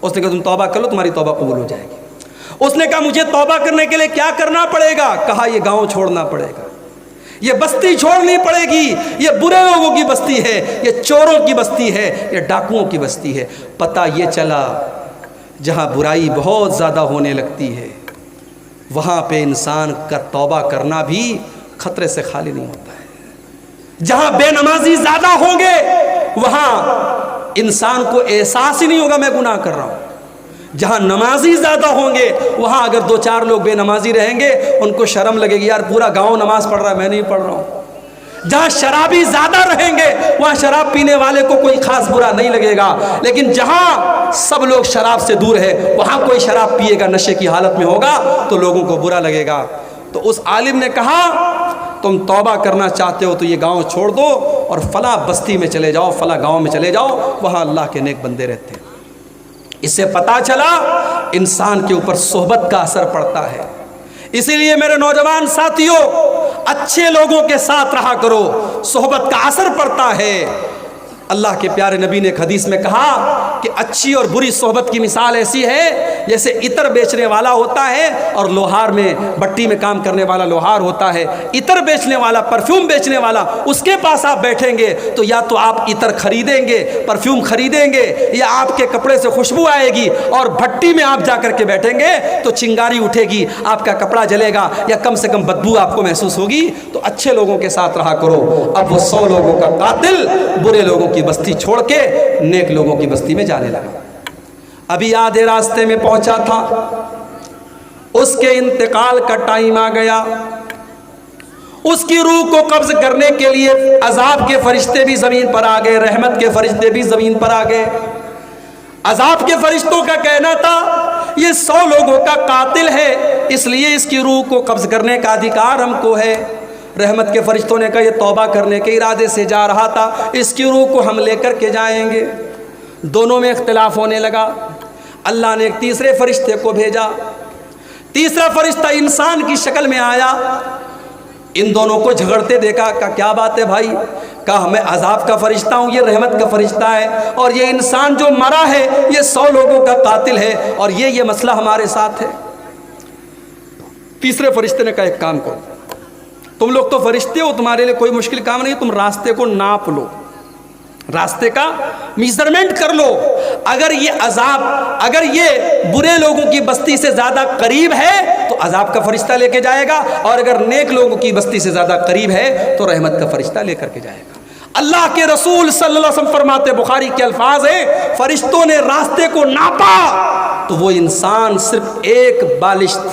اس نے کہا تم توبہ کر لو، تمہاری توبہ قبول ہو جائے گی. اس نے کہا مجھے توبہ کرنے کے لیے کیا کرنا پڑے گا؟ کہا یہ گاؤں چھوڑنا پڑے گا، یہ بستی چھوڑنی پڑے گی، یہ برے لوگوں کی بستی ہے، یہ چوروں کی بستی ہے، یہ ڈاکوؤں کی بستی ہے. پتہ یہ چلا جہاں برائی بہت زیادہ ہونے لگتی ہے وہاں پہ انسان کا توبہ کرنا بھی خطرے سے خالی نہیں ہوتا ہے. جہاں بے نمازی زیادہ ہوں گے وہاں انسان کو احساس ہی نہیں ہوگا میں گناہ کر رہا ہوں. جہاں نمازی زیادہ ہوں گے وہاں اگر 2-4 لوگ بے نمازی رہیں گے ان کو شرم لگے گی، یار پورا گاؤں نماز پڑھ رہا ہے میں نہیں پڑھ رہا ہوں. جہاں شرابی زیادہ رہیں گے وہاں شراب پینے والے کو کوئی خاص برا نہیں لگے گا. لیکن جہاں سب لوگ شراب سے دور ہے وہاں کوئی شراب پیے گا، نشے کی حالت میں ہوگا تو لوگوں کو برا لگے گا. تو اس عالم نے کہا تم توبہ کرنا چاہتے ہو تو یہ گاؤں چھوڑ دو اور فلاں بستی میں چلے جاؤ، فلاں گاؤں میں چلے جاؤ، وہاں اللہ کے نیک بندے رہتے ہیں. اس سے پتہ چلا انسان کے اوپر صحبت کا اثر پڑتا ہے. اسی لیے میرے نوجوان ساتھیوں اچھے لوگوں کے ساتھ رہا کرو، صحبت کا اثر پڑتا ہے. اللہ کے پیارے نبی نے ایک حدیث میں کہا کہ اچھی اور بری صحبت کی مثال ایسی ہے جیسے عطر بیچنے والا ہوتا ہے اور لوہار میں بٹی میں کام کرنے والا لوہار ہوتا ہے. عطر بیچنے والا، پرفیوم بیچنے والا، اس کے پاس آپ بیٹھیں گے تو یا تو آپ عطر خریدیں گے، پرفیوم خریدیں گے، یا آپ کے کپڑے سے خوشبو آئے گی. اور بھٹی میں آپ جا کر کے بیٹھیں گے تو چنگاری اٹھے گی، آپ کا کپڑا جلے گا یا کم سے کم بدبو آپ کو محسوس ہوگی. تو اچھے لوگوں کے ساتھ رہا کرو. اب وہ 100 لوگوں کا قاتل برے لوگوں کی بستی چھوڑ کے نیک لوگوں کی بستی میں جانے لگا. ابھی آدھے راستے میں پہنچا تھا، اس کے انتقال کا ٹائم آ گیا. اس کی روح کو قبض کرنے کے لیے عذاب کے فرشتے بھی زمین پر آ گئے، رحمت کے فرشتے بھی زمین پر آ گئے. عذاب کے فرشتوں کا کہنا تھا یہ 100 لوگوں کا قاتل ہے اس لیے اس کی روح کو قبض کرنے کا ادھیکار ہم کو ہے. رحمت کے فرشتوں نے کہا یہ توبہ کرنے کے ارادے سے جا رہا تھا، اس کی روح کو ہم لے کر کے جائیں گے. دونوں میں اختلاف ہونے لگا. اللہ نے ایک تیسرے فرشتے کو بھیجا. تیسرا فرشتہ انسان کی شکل میں آیا. ان دونوں کو جھگڑتے دیکھا. کہا کیا بات ہے بھائی؟ کہا میں عذاب کا فرشتہ ہوں، یہ رحمت کا فرشتہ ہے، اور یہ انسان جو مرا ہے یہ 100 لوگوں کا قاتل ہے اور یہ مسئلہ ہمارے ساتھ ہے. تیسرے فرشتے نے کہا ایک کام کرو، تم لوگ تو فرشتے ہو، تمہارے لیے کوئی مشکل کام نہیں، تم راستے کو ناپ لو، راستے کا میزرمنٹ کر لو. اگر یہ عذاب، اگر یہ برے لوگوں کی بستی سے زیادہ قریب ہے تو عذاب کا فرشتہ لے کے جائے گا، اور اگر نیک لوگوں کی بستی سے زیادہ قریب ہے تو رحمت کا فرشتہ لے کر کے جائے گا. اللہ کے رسول صلی اللہ علیہ وسلم فرماتے، بخاری کے الفاظ ہیں، فرشتوں نے راستے کو ناپا تو وہ انسان صرف ایک بالشت،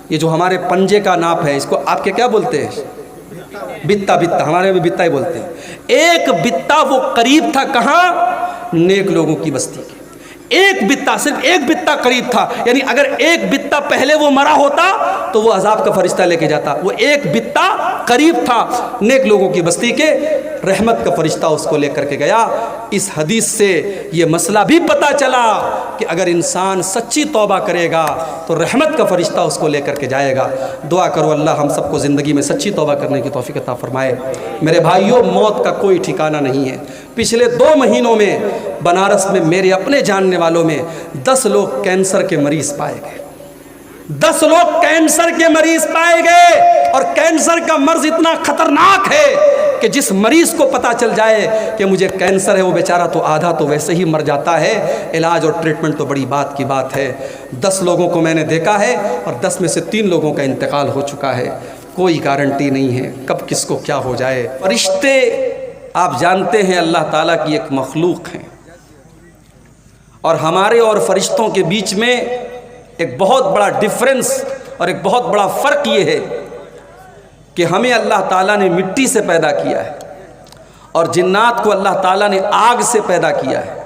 یہ جو ہمارے پنجے کا ناپ ہے، اس کو آپ کے کیا بولتے ہیں؟ بتا، ہمارے میں بتا ہی بولتے ہیں۔ ایک بتا وہ قریب تھا، کہاں؟ نیک لوگوں کی بستی کے۔ ایک بتا، صرف ایک بتا قریب تھا، یعنی اگر ایک بتا پہلے وہ مرا ہوتا تو وہ عذاب کا فرشتہ لے کے جاتا۔ وہ ایک بتا قریب تھا نیک لوگوں کی بستی کے، رحمت کا فرشتہ اس کو لے کر کے گیا۔ اس حدیث سے یہ مسئلہ بھی پتہ چلا کہ اگر انسان سچی توبہ کرے گا تو رحمت کا فرشتہ اس کو لے کر کے جائے گا۔ دعا کرو اللہ ہم سب کو زندگی میں سچی توبہ کرنے کی توفیق عطا فرمائے۔ میرے بھائیوں، موت کا کوئی ٹھکانہ نہیں ہے۔ پچھلے 2 مہینوں میں بنارس میں میرے اپنے جاننے والوں میں 10 لوگ کینسر کے مریض پائے گئے۔ 10 لوگ کینسر کے مریض پائے گئے، اور کینسر کا مرض اتنا خطرناک ہے کہ جس مریض کو پتہ چل جائے کہ مجھے کینسر ہے، وہ بیچارہ تو آدھا تو ویسے ہی مر جاتا ہے۔ علاج اور ٹریٹمنٹ تو بڑی بات کی بات ہے۔ 10 لوگوں کو میں نے دیکھا ہے، اور 10 میں سے 3 لوگوں کا انتقال ہو چکا ہے۔ کوئی گارنٹی نہیں ہے کب کس کو کیا ہو جائے۔ فرشتے آپ جانتے ہیں اللہ تعالیٰ کی ایک مخلوق ہیں، اور ہمارے اور فرشتوں کے بیچ میں ایک بہت بڑا ڈفرنس اور ایک بہت بڑا فرق یہ ہے کہ ہمیں اللہ تعالیٰ نے مٹی سے پیدا کیا ہے، اور جنات کو اللہ تعالیٰ نے آگ سے پیدا کیا ہے،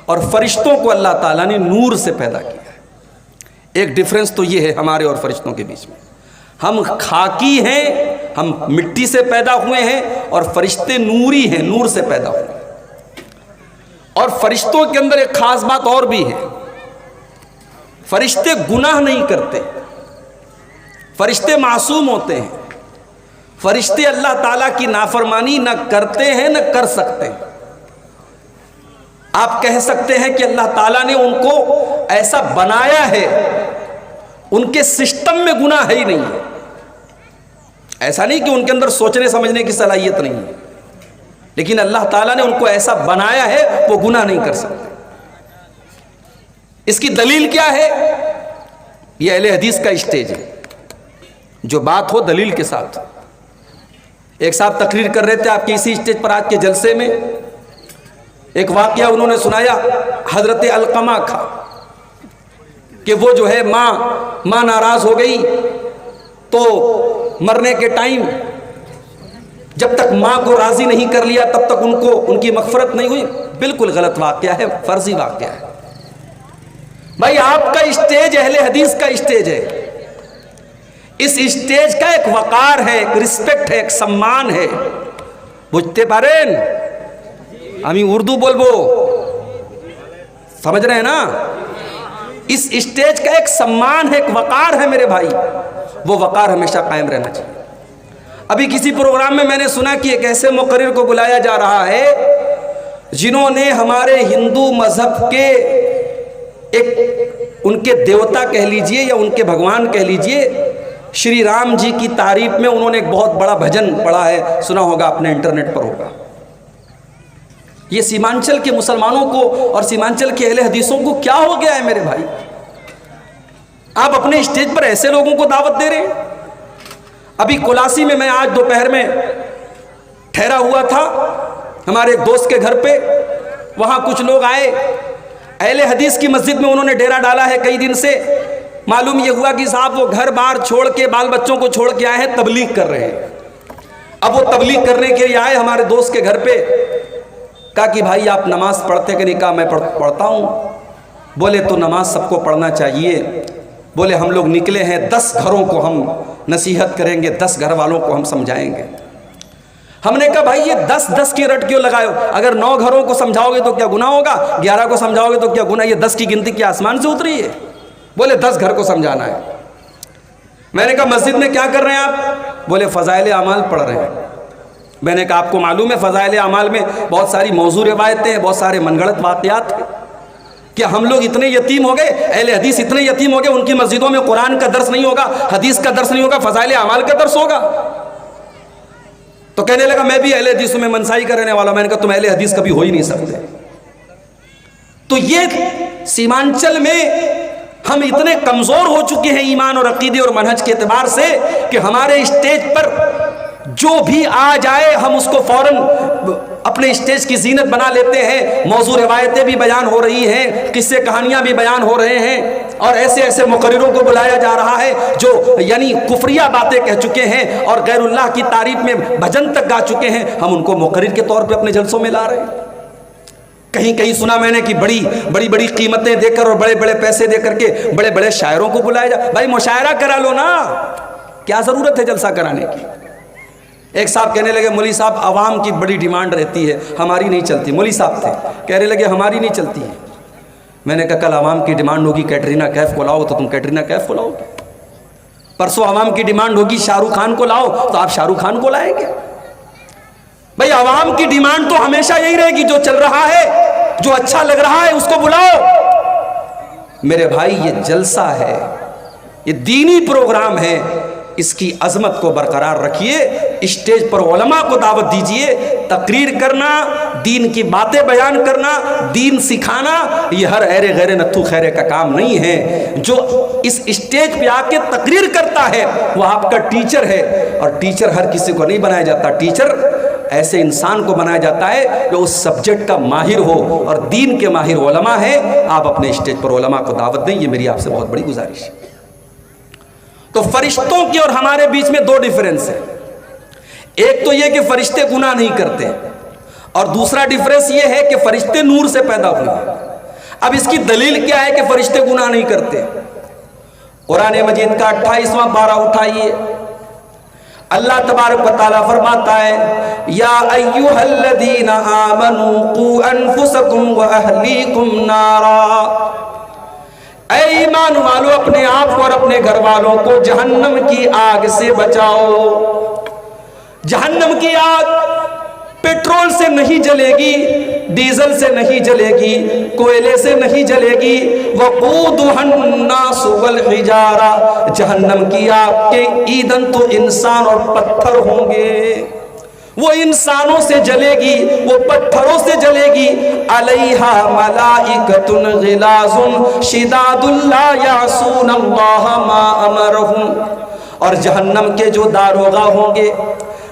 اور فرشتوں کو اللہ تعالیٰ نے نور سے پیدا کیا ہے۔ ایک ڈفرنس تو یہ ہے ہمارے اور فرشتوں کے بیچ میں، ہم خاکی ہیں، ہم مٹی سے پیدا ہوئے ہیں، اور فرشتے نوری ہیں، نور سے پیدا ہوئے ہیں۔ اور فرشتوں کے اندر ایک خاص بات اور بھی ہے، فرشتے گناہ نہیں کرتے، فرشتے معصوم ہوتے ہیں، فرشتے اللہ تعالیٰ کی نافرمانی نہ کرتے ہیں نہ کر سکتے ہیں۔ آپ کہہ سکتے ہیں کہ اللہ تعالیٰ نے ان کو ایسا بنایا ہے، ان کے سسٹم میں گناہ ہے ہی نہیں ہے۔ ایسا نہیں کہ ان کے اندر سوچنے سمجھنے کی صلاحیت نہیں ہے، لیکن اللہ تعالیٰ نے ان کو ایسا بنایا ہے وہ گناہ نہیں کر سکتے۔ اس کی دلیل کیا ہے؟ یہ اہل حدیث کا اسٹیج ہے، جو بات ہو دلیل کے ساتھ۔ ایک صاحب تقریر کر رہے تھے آپ کے اسی اسٹیج پر آج کے جلسے میں، ایک واقعہ انہوں نے سنایا حضرت علقمہ کا، کہ وہ جو ہے ماں ناراض ہو گئی تو مرنے کے ٹائم جب تک ماں کو راضی نہیں کر لیا تب تک ان کی مغفرت نہیں ہوئی۔ بالکل غلط واقعہ ہے، فرضی واقعہ ہے۔ بھائی آپ کا اسٹیج اہل حدیث کا اسٹیج ہے، اس اسٹیج کا ایک وقار ہے، ایک رسپیکٹ ہے، ایک سمان ہے۔ بجھتے پارین ہمیں اردو بولبو، سمجھ رہے ہیں نا؟ اس اسٹیج کا ایک سمان ہے، ایک وقار ہے میرے بھائی، وہ وقار ہمیشہ قائم رہنا چاہیے۔ ابھی کسی پروگرام میں نے سنا کہ ایک ایسے مقرر کو بلایا جا رہا ہے جنہوں نے ہمارے ہندو مذہب کے ان کے دیوتا کہہ لیجئے یا ان کے بھگوان کہہ لیجئے شری رام جی کی تعریف میں انہوں نے ایک بہت بڑا بھجن پڑھا ہے، سنا ہوگا آپ نے، انٹرنیٹ پر ہوگا۔ یہ سیمانچل کے مسلمانوں کو اور سیمانچل کے اہل حدیثوں کو کیا ہو گیا ہے میرے بھائی؟ آپ اپنے اسٹیج پر ایسے لوگوں کو دعوت دے رہے ہیں۔ ابھی کولاسی میں آج دوپہر میں ٹھہرا ہوا تھا ہمارے ایک دوست کے گھر پہ، وہاں کچھ لوگ آئے، اہل حدیث کی مسجد میں انہوں نے ڈیرا ڈالا ہے کئی دن سے۔ معلوم یہ ہوا کہ صاحب وہ گھر بار چھوڑ کے بال بچوں کو چھوڑ کے آئے ہیں، تبلیغ کر رہے ہیں۔ اب وہ تبلیغ کرنے کے لیے آئے ہمارے دوست کے گھر پہ، کہا کہ بھائی آپ نماز پڑھتے کہ نہیں؟ کہا میں پڑھتا ہوں۔ بولے تو نماز سب کو پڑھنا چاہیے۔ بولے ہم لوگ نکلے ہیں 10 گھروں کو ہم نصیحت کریں گے، 10 گھر والوں کو ہم سمجھائیں گے۔ ہم نے کہا بھائی یہ 10 کی رٹ کیوں لگائے ہو؟ اگر 9 گھروں کو سمجھاؤ گے تو کیا گناہ ہوگا؟ 11 کو سمجھاؤ گے تو کیا گناہ؟ یہ 10 کی گنتی کیا آسمان سے اتری ہے؟ بولے 10 گھر کو سمجھانا ہے۔ میں نے کہا مسجد میں کیا کر رہے ہیں آپ؟ بولے فضائل اعمال پڑھ رہے ہیں۔ میں نے کہا آپ کو معلوم ہے فضائل اعمال میں بہت ساری موضوع روایتیں ہیں، بہت سارے من گھڑت واقعات ہیں۔ کیا ہم لوگ اتنے یتیم ہو گئے، اہل حدیث اتنے یتیم ہو گئے ان کی مسجدوں میں قرآن کا درس نہیں ہوگا، حدیث کا درس نہیں ہوگا، فضائل اعمال کا درس ہوگا؟ تو کہنے لگا میں بھی اہل حدیثوں میں منسائی کا رہنے والا۔ میں نے کہا تم اہل حدیث کبھی ہو ہی نہیں سکتے۔ تو یہ سیمانچل میں ہم اتنے کمزور ہو چکے ہیں ایمان اور عقیدے اور منہج کے اعتبار سے کہ ہمارے اسٹیج پر جو بھی آ جائے ہم اس کو فوراً اپنے اسٹیج کی زینت بنا لیتے ہیں. موضوع روایتیں بھی بیان ہو رہی ہیں, قصے کہانیاں بھی بیان ہو رہے ہیں, اور ایسے ایسے مقرروں کو بلایا جا رہا ہے جو یعنی کفریہ باتیں کہہ چکے ہیں اور غیر اللہ کی تعریف میں بھجن تک گا چکے ہیں, ہم ان کو مقرر کے طور پہ اپنے جلسوں میں لا رہے ہیں. کہیں کہیں سنا میں نے کہ بڑی قیمتیں دے کر اور بڑے بڑے پیسے دے کر کے بڑے بڑے شاعروں کو بلایا جا. بھائی مشاعرہ کرا لو نا, کیا ضرورت ہے جلسہ کرانے کی. ایک صاحب کہنے لگے مولوی صاحب عوام کی بڑی ڈیمانڈ رہتی ہے, ہماری نہیں چلتی. مولوی صاحب تھے, کہنے لگے ہماری نہیں چلتی ہے. میں نے کہا کل عوام کی ڈیمانڈ ہوگی کیٹرینہ کیف کو لاؤ تو تم کیٹرینہ کیف کو لاؤ گے. پرسوں عوام کی ڈیمانڈ ہوگی شاہ رخ خان کو لاؤ تو آپ شاہ رخ خان کو لائیں گے. بھئی عوام کی ڈیمانڈ تو ہمیشہ یہی رہے گی, جو چل رہا ہے, جو اچھا لگ رہا ہے اس کو بلاؤ. میرے بھائی یہ جلسہ ہے, یہ دینی پروگرام ہے, اس کی عظمت کو برقرار رکھیے. اسٹیج پر علماء کو دعوت دیجئے. تقریر کرنا, دین کی باتیں بیان کرنا, دین سکھانا, یہ ہر ایرے غیر نتھو خیرے کا کام نہیں ہے. جو اس اسٹیج پہ آ کے تقریر کرتا ہے وہ آپ کا ٹیچر ہے, اور ٹیچر ہر کسی کو نہیں بنایا جاتا. ٹیچر ایسے انسان کو بنایا جاتا ہے جو اس سبجیکٹ کا ماہر ہو, اور دین کے ماہر علماء ہیں. آپ اپنے اسٹیج پر علماء کو دعوت دیں, یہ میری آپ سے بہت بڑی گزارش ہے. تو فرشتوں کی اور ہمارے بیچ میں دو ڈیفرنس ہیں. ایک تو یہ کہ فرشتے گناہ نہیں کرتے, اور دوسرا ڈیفرنس یہ ہے کہ فرشتے نور سے پیدا ہوئے. اب اس کی دلیل کیا ہے کہ فرشتے گناہ نہیں کرتے؟ قرآن مجید کا 28واں پارہ اٹھائیے. اللہ تبارک و تعالیٰ فرماتا ہے یا ایھا الذین آمنوا قوا انفسکم واہلیکم نارا. اے ایمان والو, اپنے آپ کو اور اپنے گھر والوں کو جہنم کی آگ سے بچاؤ. جہنم کی آگ پیٹرول سے نہیں جلے گی, ڈیزل سے نہیں جلے گی, کوئلے سے نہیں جلے گی. وقودھا الناس والحجارہ, جہنم کی آگ کے ایندھن تو انسان اور پتھر ہوں گے. وہ انسانوں سے جلے گی, وہ پتھروں سے جلے گی. علیہا ملائکۃ غلاظ شداد لا یعصون اللہ ما امرہم. اور جہنم کے جو داروغہ ہوں گے,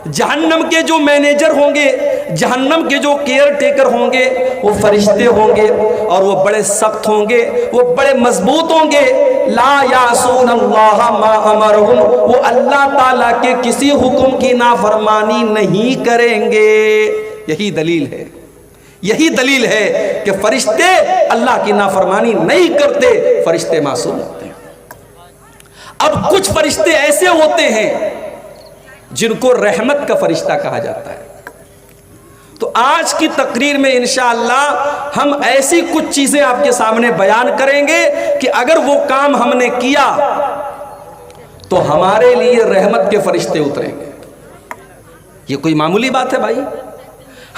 جہنم کے جو مینیجر ہوں گے, جہنم کے جو کیئر ٹیکر ہوں گے, وہ فرشتے ہوں گے, اور وہ بڑے سخت ہوں گے, وہ بڑے مضبوط ہوں گے. لا یعصون اللہ ما امرہم, وہ اللہ تعالیٰ کے کسی حکم کی نافرمانی نہیں کریں گے. یہی دلیل ہے, یہی دلیل ہے کہ فرشتے اللہ کی نافرمانی نہیں کرتے, فرشتے معصوم ہوتے ہیں. اب کچھ فرشتے ایسے ہوتے ہیں جن کو رحمت کا فرشتہ کہا جاتا ہے. تو آج کی تقریر میں انشاءاللہ ہم ایسی کچھ چیزیں آپ کے سامنے بیان کریں گے کہ اگر وہ کام ہم نے کیا تو ہمارے لیے رحمت کے فرشتے اتریں گے. یہ کوئی معمولی بات ہے بھائی؟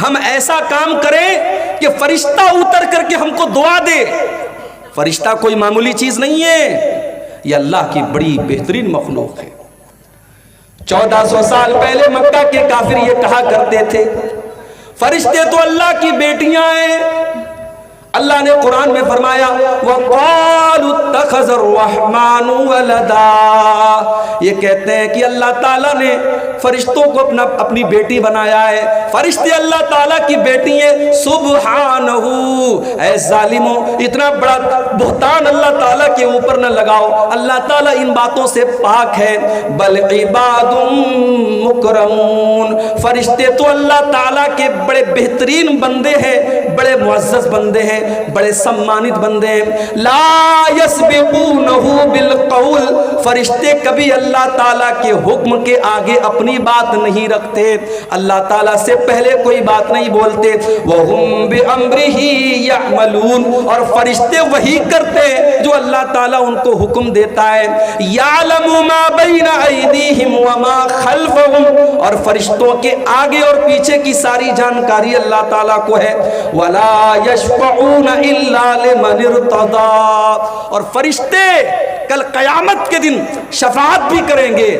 ہم ایسا کام کریں کہ فرشتہ اتر کر کے ہم کو دعا دے. فرشتہ کوئی معمولی چیز نہیں ہے, یہ اللہ کی بڑی بہترین مخلوق ہے. 1400 سال پہلے مکہ کے کافر یہ کہا کرتے تھے فرشتے تو اللہ کی بیٹیاں ہیں. اللہ نے قرآن میں فرمایا وَقَالُوا اتَّخَذَ الرَّحْمَنُ وَلَدًا. یہ کہتے ہیں کہ اللہ تعالیٰ نے فرشتوں کو اپنی بیٹی بنایا ہے. فرشتے اللہ تعالیٰ کی بیٹی ہیں. سبحانہ, اے ظالموں, اتنا بڑا بہتان اللہ تعالیٰ کے اوپر نہ لگاؤ. اللہ تعالیٰ ان باتوں سے پاک ہے. بل عباد مکرمون, فرشتے تو اللہ تعالیٰ کے بڑے بہترین بندے ہیں, بڑے معزز بندے ہیں, بڑے سمانت بندے ہیں. لا یسبقونہ بالقول, فرشتے کبھی اللہ تعالیٰ کے حکم کے آگے اپنی بات نہیں رکھتے, اللہ تعالیٰ سے پہلے کوئی بات نہیں بولتے. وَهُمْ بِأَمْرِهِ يَعْمَلُونَ, اور فرشتے وہی کرتے جو اللہ تعالیٰ ان کو حکم دیتا ہے. يَعْلَمُ مَا بَيْنَ أَيْدِيهِمْ وَمَا خَلْفَهُمْ, اور فرشتوں کے آگے اور پیچھے کی ساری جانکاری اللہ تعالیٰ کو ہے. وَلَا يَشْفَعُونَ إِلَّا لِمَنِ ارْتَضَىٰ, اور فرشتے کل قیامت کے دن شفاعت بھی کریں گے.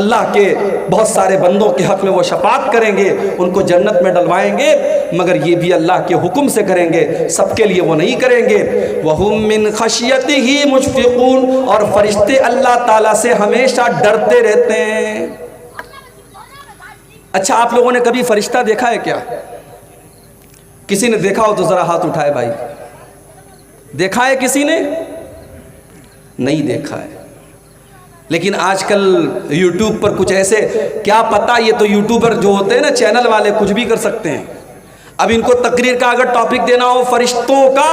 اللہ کے بہت سارے بندوں کے حق میں وہ شفاعت کریں گے, ان کو جنت میں ڈلوائیں گے, مگر یہ بھی اللہ کے حکم سے کریں گے, سب کے لیے وہ نہیں کریں گے. وَهُم مِّن خَشْيَتِهِ مُشْفِقُونَ, اور فرشتے اللہ تعالیٰ سے ہمیشہ ڈرتے رہتے ہیں. اچھا آپ لوگوں نے کبھی فرشتہ دیکھا ہے کیا؟ کسی نے دیکھا ہو تو ذرا ہاتھ اٹھائے بھائی. دیکھا ہے کسی نے؟ نہیں دیکھا ہے. لیکن آج کل یوٹیوب پر کچھ ایسے، کیا پتا یہ تو یوٹیوبر جو ہوتے ہیں نا چینل والے کچھ بھی کر سکتے ہیں. اب ان کو تقریر کا اگر ٹاپک دینا ہو فرشتوں کا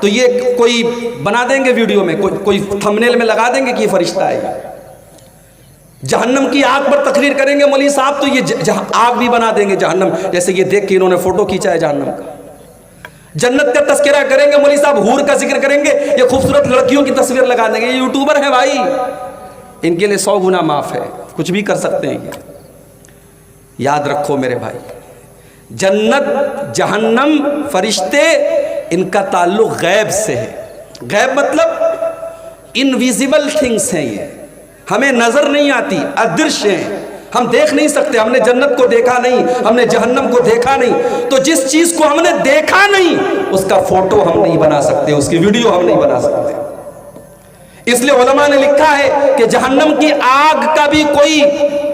تو یہ کوئی بنا دیں گے ویڈیو میں، کوئی تھمبنیل میں لگا دیں گے کہ یہ فرشتہ ہے. جہنم کی آگ پر تقریر کریں گے مولوی صاحب تو یہ آگ بھی بنا دیں گے جہنم، جیسے یہ دیکھ کے انہوں نے فوٹو کھینچا ہے جہنم کا. جنت کا تذکرہ کریں گے مولوی صاحب، حور کا ذکر کریں گے، یہ خوبصورت لڑکیوں کی تصویر لگا دیں گے. یہ یوٹیوبر ہیں بھائی، ان کے لیے 100 گنا معاف ہے، کچھ بھی کر سکتے ہیں. یہ یاد رکھو میرے بھائی، جنت جہنم فرشتے ان کا تعلق غیب سے ہے. غیب مطلب انویزیبل تھنگس ہیں، یہ ہمیں نظر نہیں آتی، ادرش ہیں، ہم دیکھ نہیں سکتے. ہم نے جنت کو دیکھا نہیں، ہم نے جہنم کو دیکھا نہیں، تو جس چیز کو ہم نے دیکھا نہیں اس کا فوٹو ہم نہیں بنا سکتے، اس کی ویڈیو ہم نہیں بنا سکتے. اس لیے علماء نے لکھا ہے کہ جہنم کی آگ کا بھی کوئی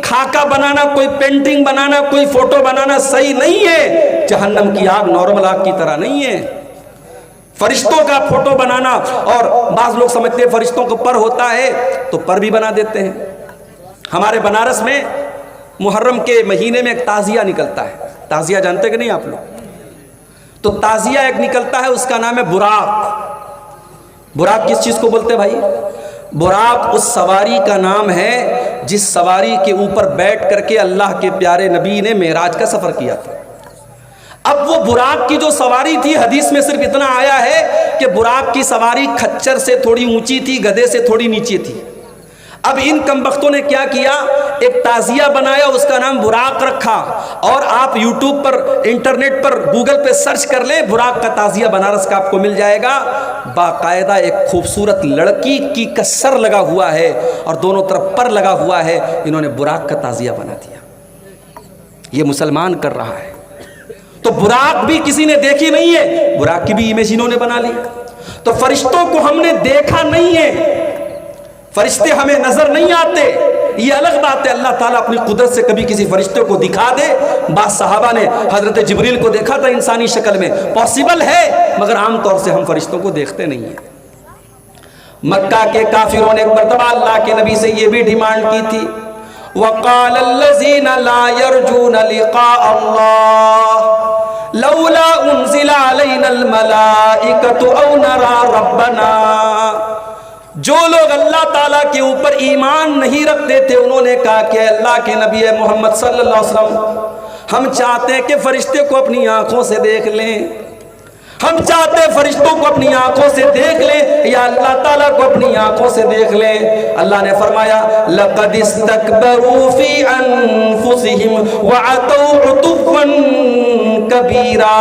خاکہ بنانا، کوئی پینٹنگ بنانا، کوئی فوٹو بنانا صحیح نہیں ہے. جہنم کی آگ نارمل آگ کی طرح نہیں ہے. فرشتوں کا فوٹو بنانا، اور بعض لوگ سمجھتے ہیں فرشتوں کو پر ہوتا ہے تو پر بھی بنا دیتے ہیں. ہمارے بنارس میں محرم کے مہینے میں ایک تعزیہ نکلتا ہے. تعزیہ جانتے کہ نہیں آپ لوگ؟ تو تعزیہ ایک نکلتا ہے، اس کا نام ہے براق. براق کس چیز کو بولتے ہیں بھائی؟ براق اس سواری کا نام ہے جس سواری کے اوپر بیٹھ کر کے اللہ کے پیارے نبی نے معراج کا سفر کیا تھا. اب وہ براق کی جو سواری تھی، حدیث میں صرف اتنا آیا ہے کہ براق کی سواری کھچر سے تھوڑی اونچی تھی، گدھے سے تھوڑی نیچے تھی. اب ان کمبختوں نے کیا کیا، ایک تعزیہ بنایا، اس کا نام براق رکھا. اور آپ یوٹیوب پر، انٹرنیٹ پر، گوگل پہ سرچ کر لیں، براق کا تعزیہ بنارس کا آپ کو مل جائے گا. باقاعدہ ایک خوبصورت لڑکی کی کا سر لگا ہوا ہے اور دونوں طرف پر لگا ہوا ہے. انہوں نے براق کا تعزیہ بنا دیا. یہ مسلمان کر رہا ہے. تو براق بھی کسی نے دیکھی نہیں ہے، براق کی بھی امیج انہوں نے بنا لی. تو فرشتوں کو ہم نے دیکھا نہیں ہے، فرشتے ہمیں نظر نہیں آتے، یہ الگ بات ہے. اللہ تعالیٰ اپنی قدرت سے کبھی کسی فرشتے کو دکھا دے. بعض صحابہ نے حضرت جبریل کو دیکھا تھا انسانی شکل میں، پاسبل ہے، مگر عام طور سے ہم فرشتوں کو دیکھتے نہیں ہیں. مکہ کے کافروں نے ایک مرتبہ اللہ کے نبی سے یہ بھی ڈیمانڈ کی تھی، وَقَالَ الَّذِينَ لَا يَرْجُونَ لِقَاءَ اللَّهِ لَوْلَا أُنزِلَ عَلَيْنَا الْمَلَائِكَةُ أَوْ نَرَى رَبَّنَا. جو لوگ اللہ تعالیٰ کے اوپر ایمان نہیں رکھتے تھے انہوں نے کہا کہ اللہ کے نبی محمد صلی اللہ علیہ وسلم، ہم چاہتے ہیں کہ فرشتے کو اپنی آنکھوں سے دیکھ لیں، ہم چاہتے ہیں فرشتوں کو اپنی آنکھوں سے دیکھ لیں یا اللہ تعالیٰ کو اپنی آنکھوں سے دیکھ لیں. اللہ نے فرمایا لَقَدِ اسْتَكْبَرُوا فِي أَنفُسِهِمْ وَعَتَوْا عُتُوًّا كَبِيرًا.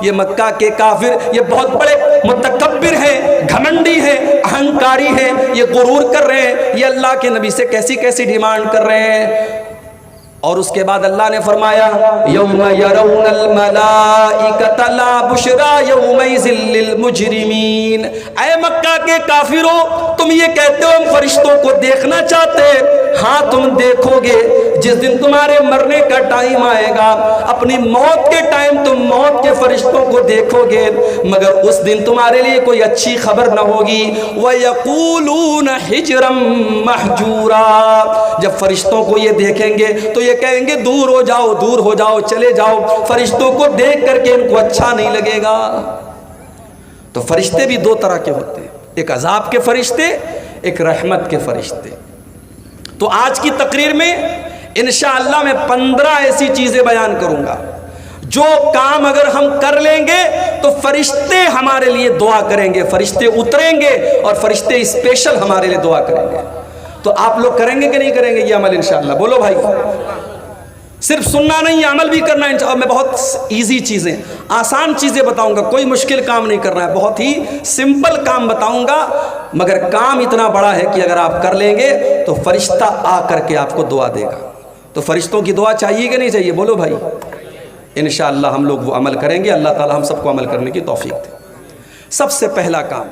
یہ مکہ کے کافر یہ بہت بڑے متکبر ہیں، گھمنڈی ہیں، اہنکاری ہیں، یہ غرور کر رہے ہیں، یہ اللہ کے نبی سے کیسی کیسی ڈیمانڈ کر رہے ہیں. اور اس کے بعد اللہ نے فرمایا یوم یرون الملائکۃ لا بشری یومئذ للمجرمین. اے مکہ کے کافروں، تم یہ کہتے ہو ہم فرشتوں کو دیکھنا چاہتے، ہاں تم دیکھو گے جس دن تمہارے مرنے کا ٹائم آئے گا، اپنی موت کے ٹائم تم موت کے فرشتوں کو دیکھو گے، مگر اس دن تمہارے لیے کوئی اچھی خبر نہ ہوگی. وَيَقُولُونَ حِجْرًا مَحْجُورًا. جب فرشتوں کو یہ دیکھیں گے تو یہ کہیں گے دور ہو جاؤ، دور ہو جاؤ، چلے جاؤ. فرشتوں کو دیکھ کر کے ان کو اچھا نہیں لگے گا. تو فرشتے بھی دو طرح کے ہوتے ہیں، ایک عذاب کے فرشتے، ایک رحمت کے فرشتے. تو آج کی تقریر میں انشاءاللہ میں 15 ایسی چیزیں بیان کروں گا جو کام اگر ہم کر لیں گے تو فرشتے ہمارے لیے دعا کریں گے، فرشتے اتریں گے اور فرشتے اسپیشل ہمارے لیے دعا کریں گے. تو آپ لوگ کریں گے کہ نہیں کریں گے یہ عمل انشاءاللہ؟ بولو بھائی. صرف سننا نہیں، عمل بھی کرنا ہے. میں بہت ایزی چیزیں، آسان چیزیں بتاؤں گا، کوئی مشکل کام نہیں کرنا ہے، بہت ہی سمپل کام بتاؤں گا، مگر کام اتنا بڑا ہے کہ اگر آپ کر لیں گے تو فرشتہ آ کر کے آپ کو دعا دے گا. تو فرشتوں کی دعا چاہیے کہ نہیں چاہیے؟ بولو بھائی. انشاءاللہ ہم لوگ وہ عمل کریں گے. اللہ تعالی ہم سب کو عمل کرنے کی توفیق دے. سب سے پہلا کام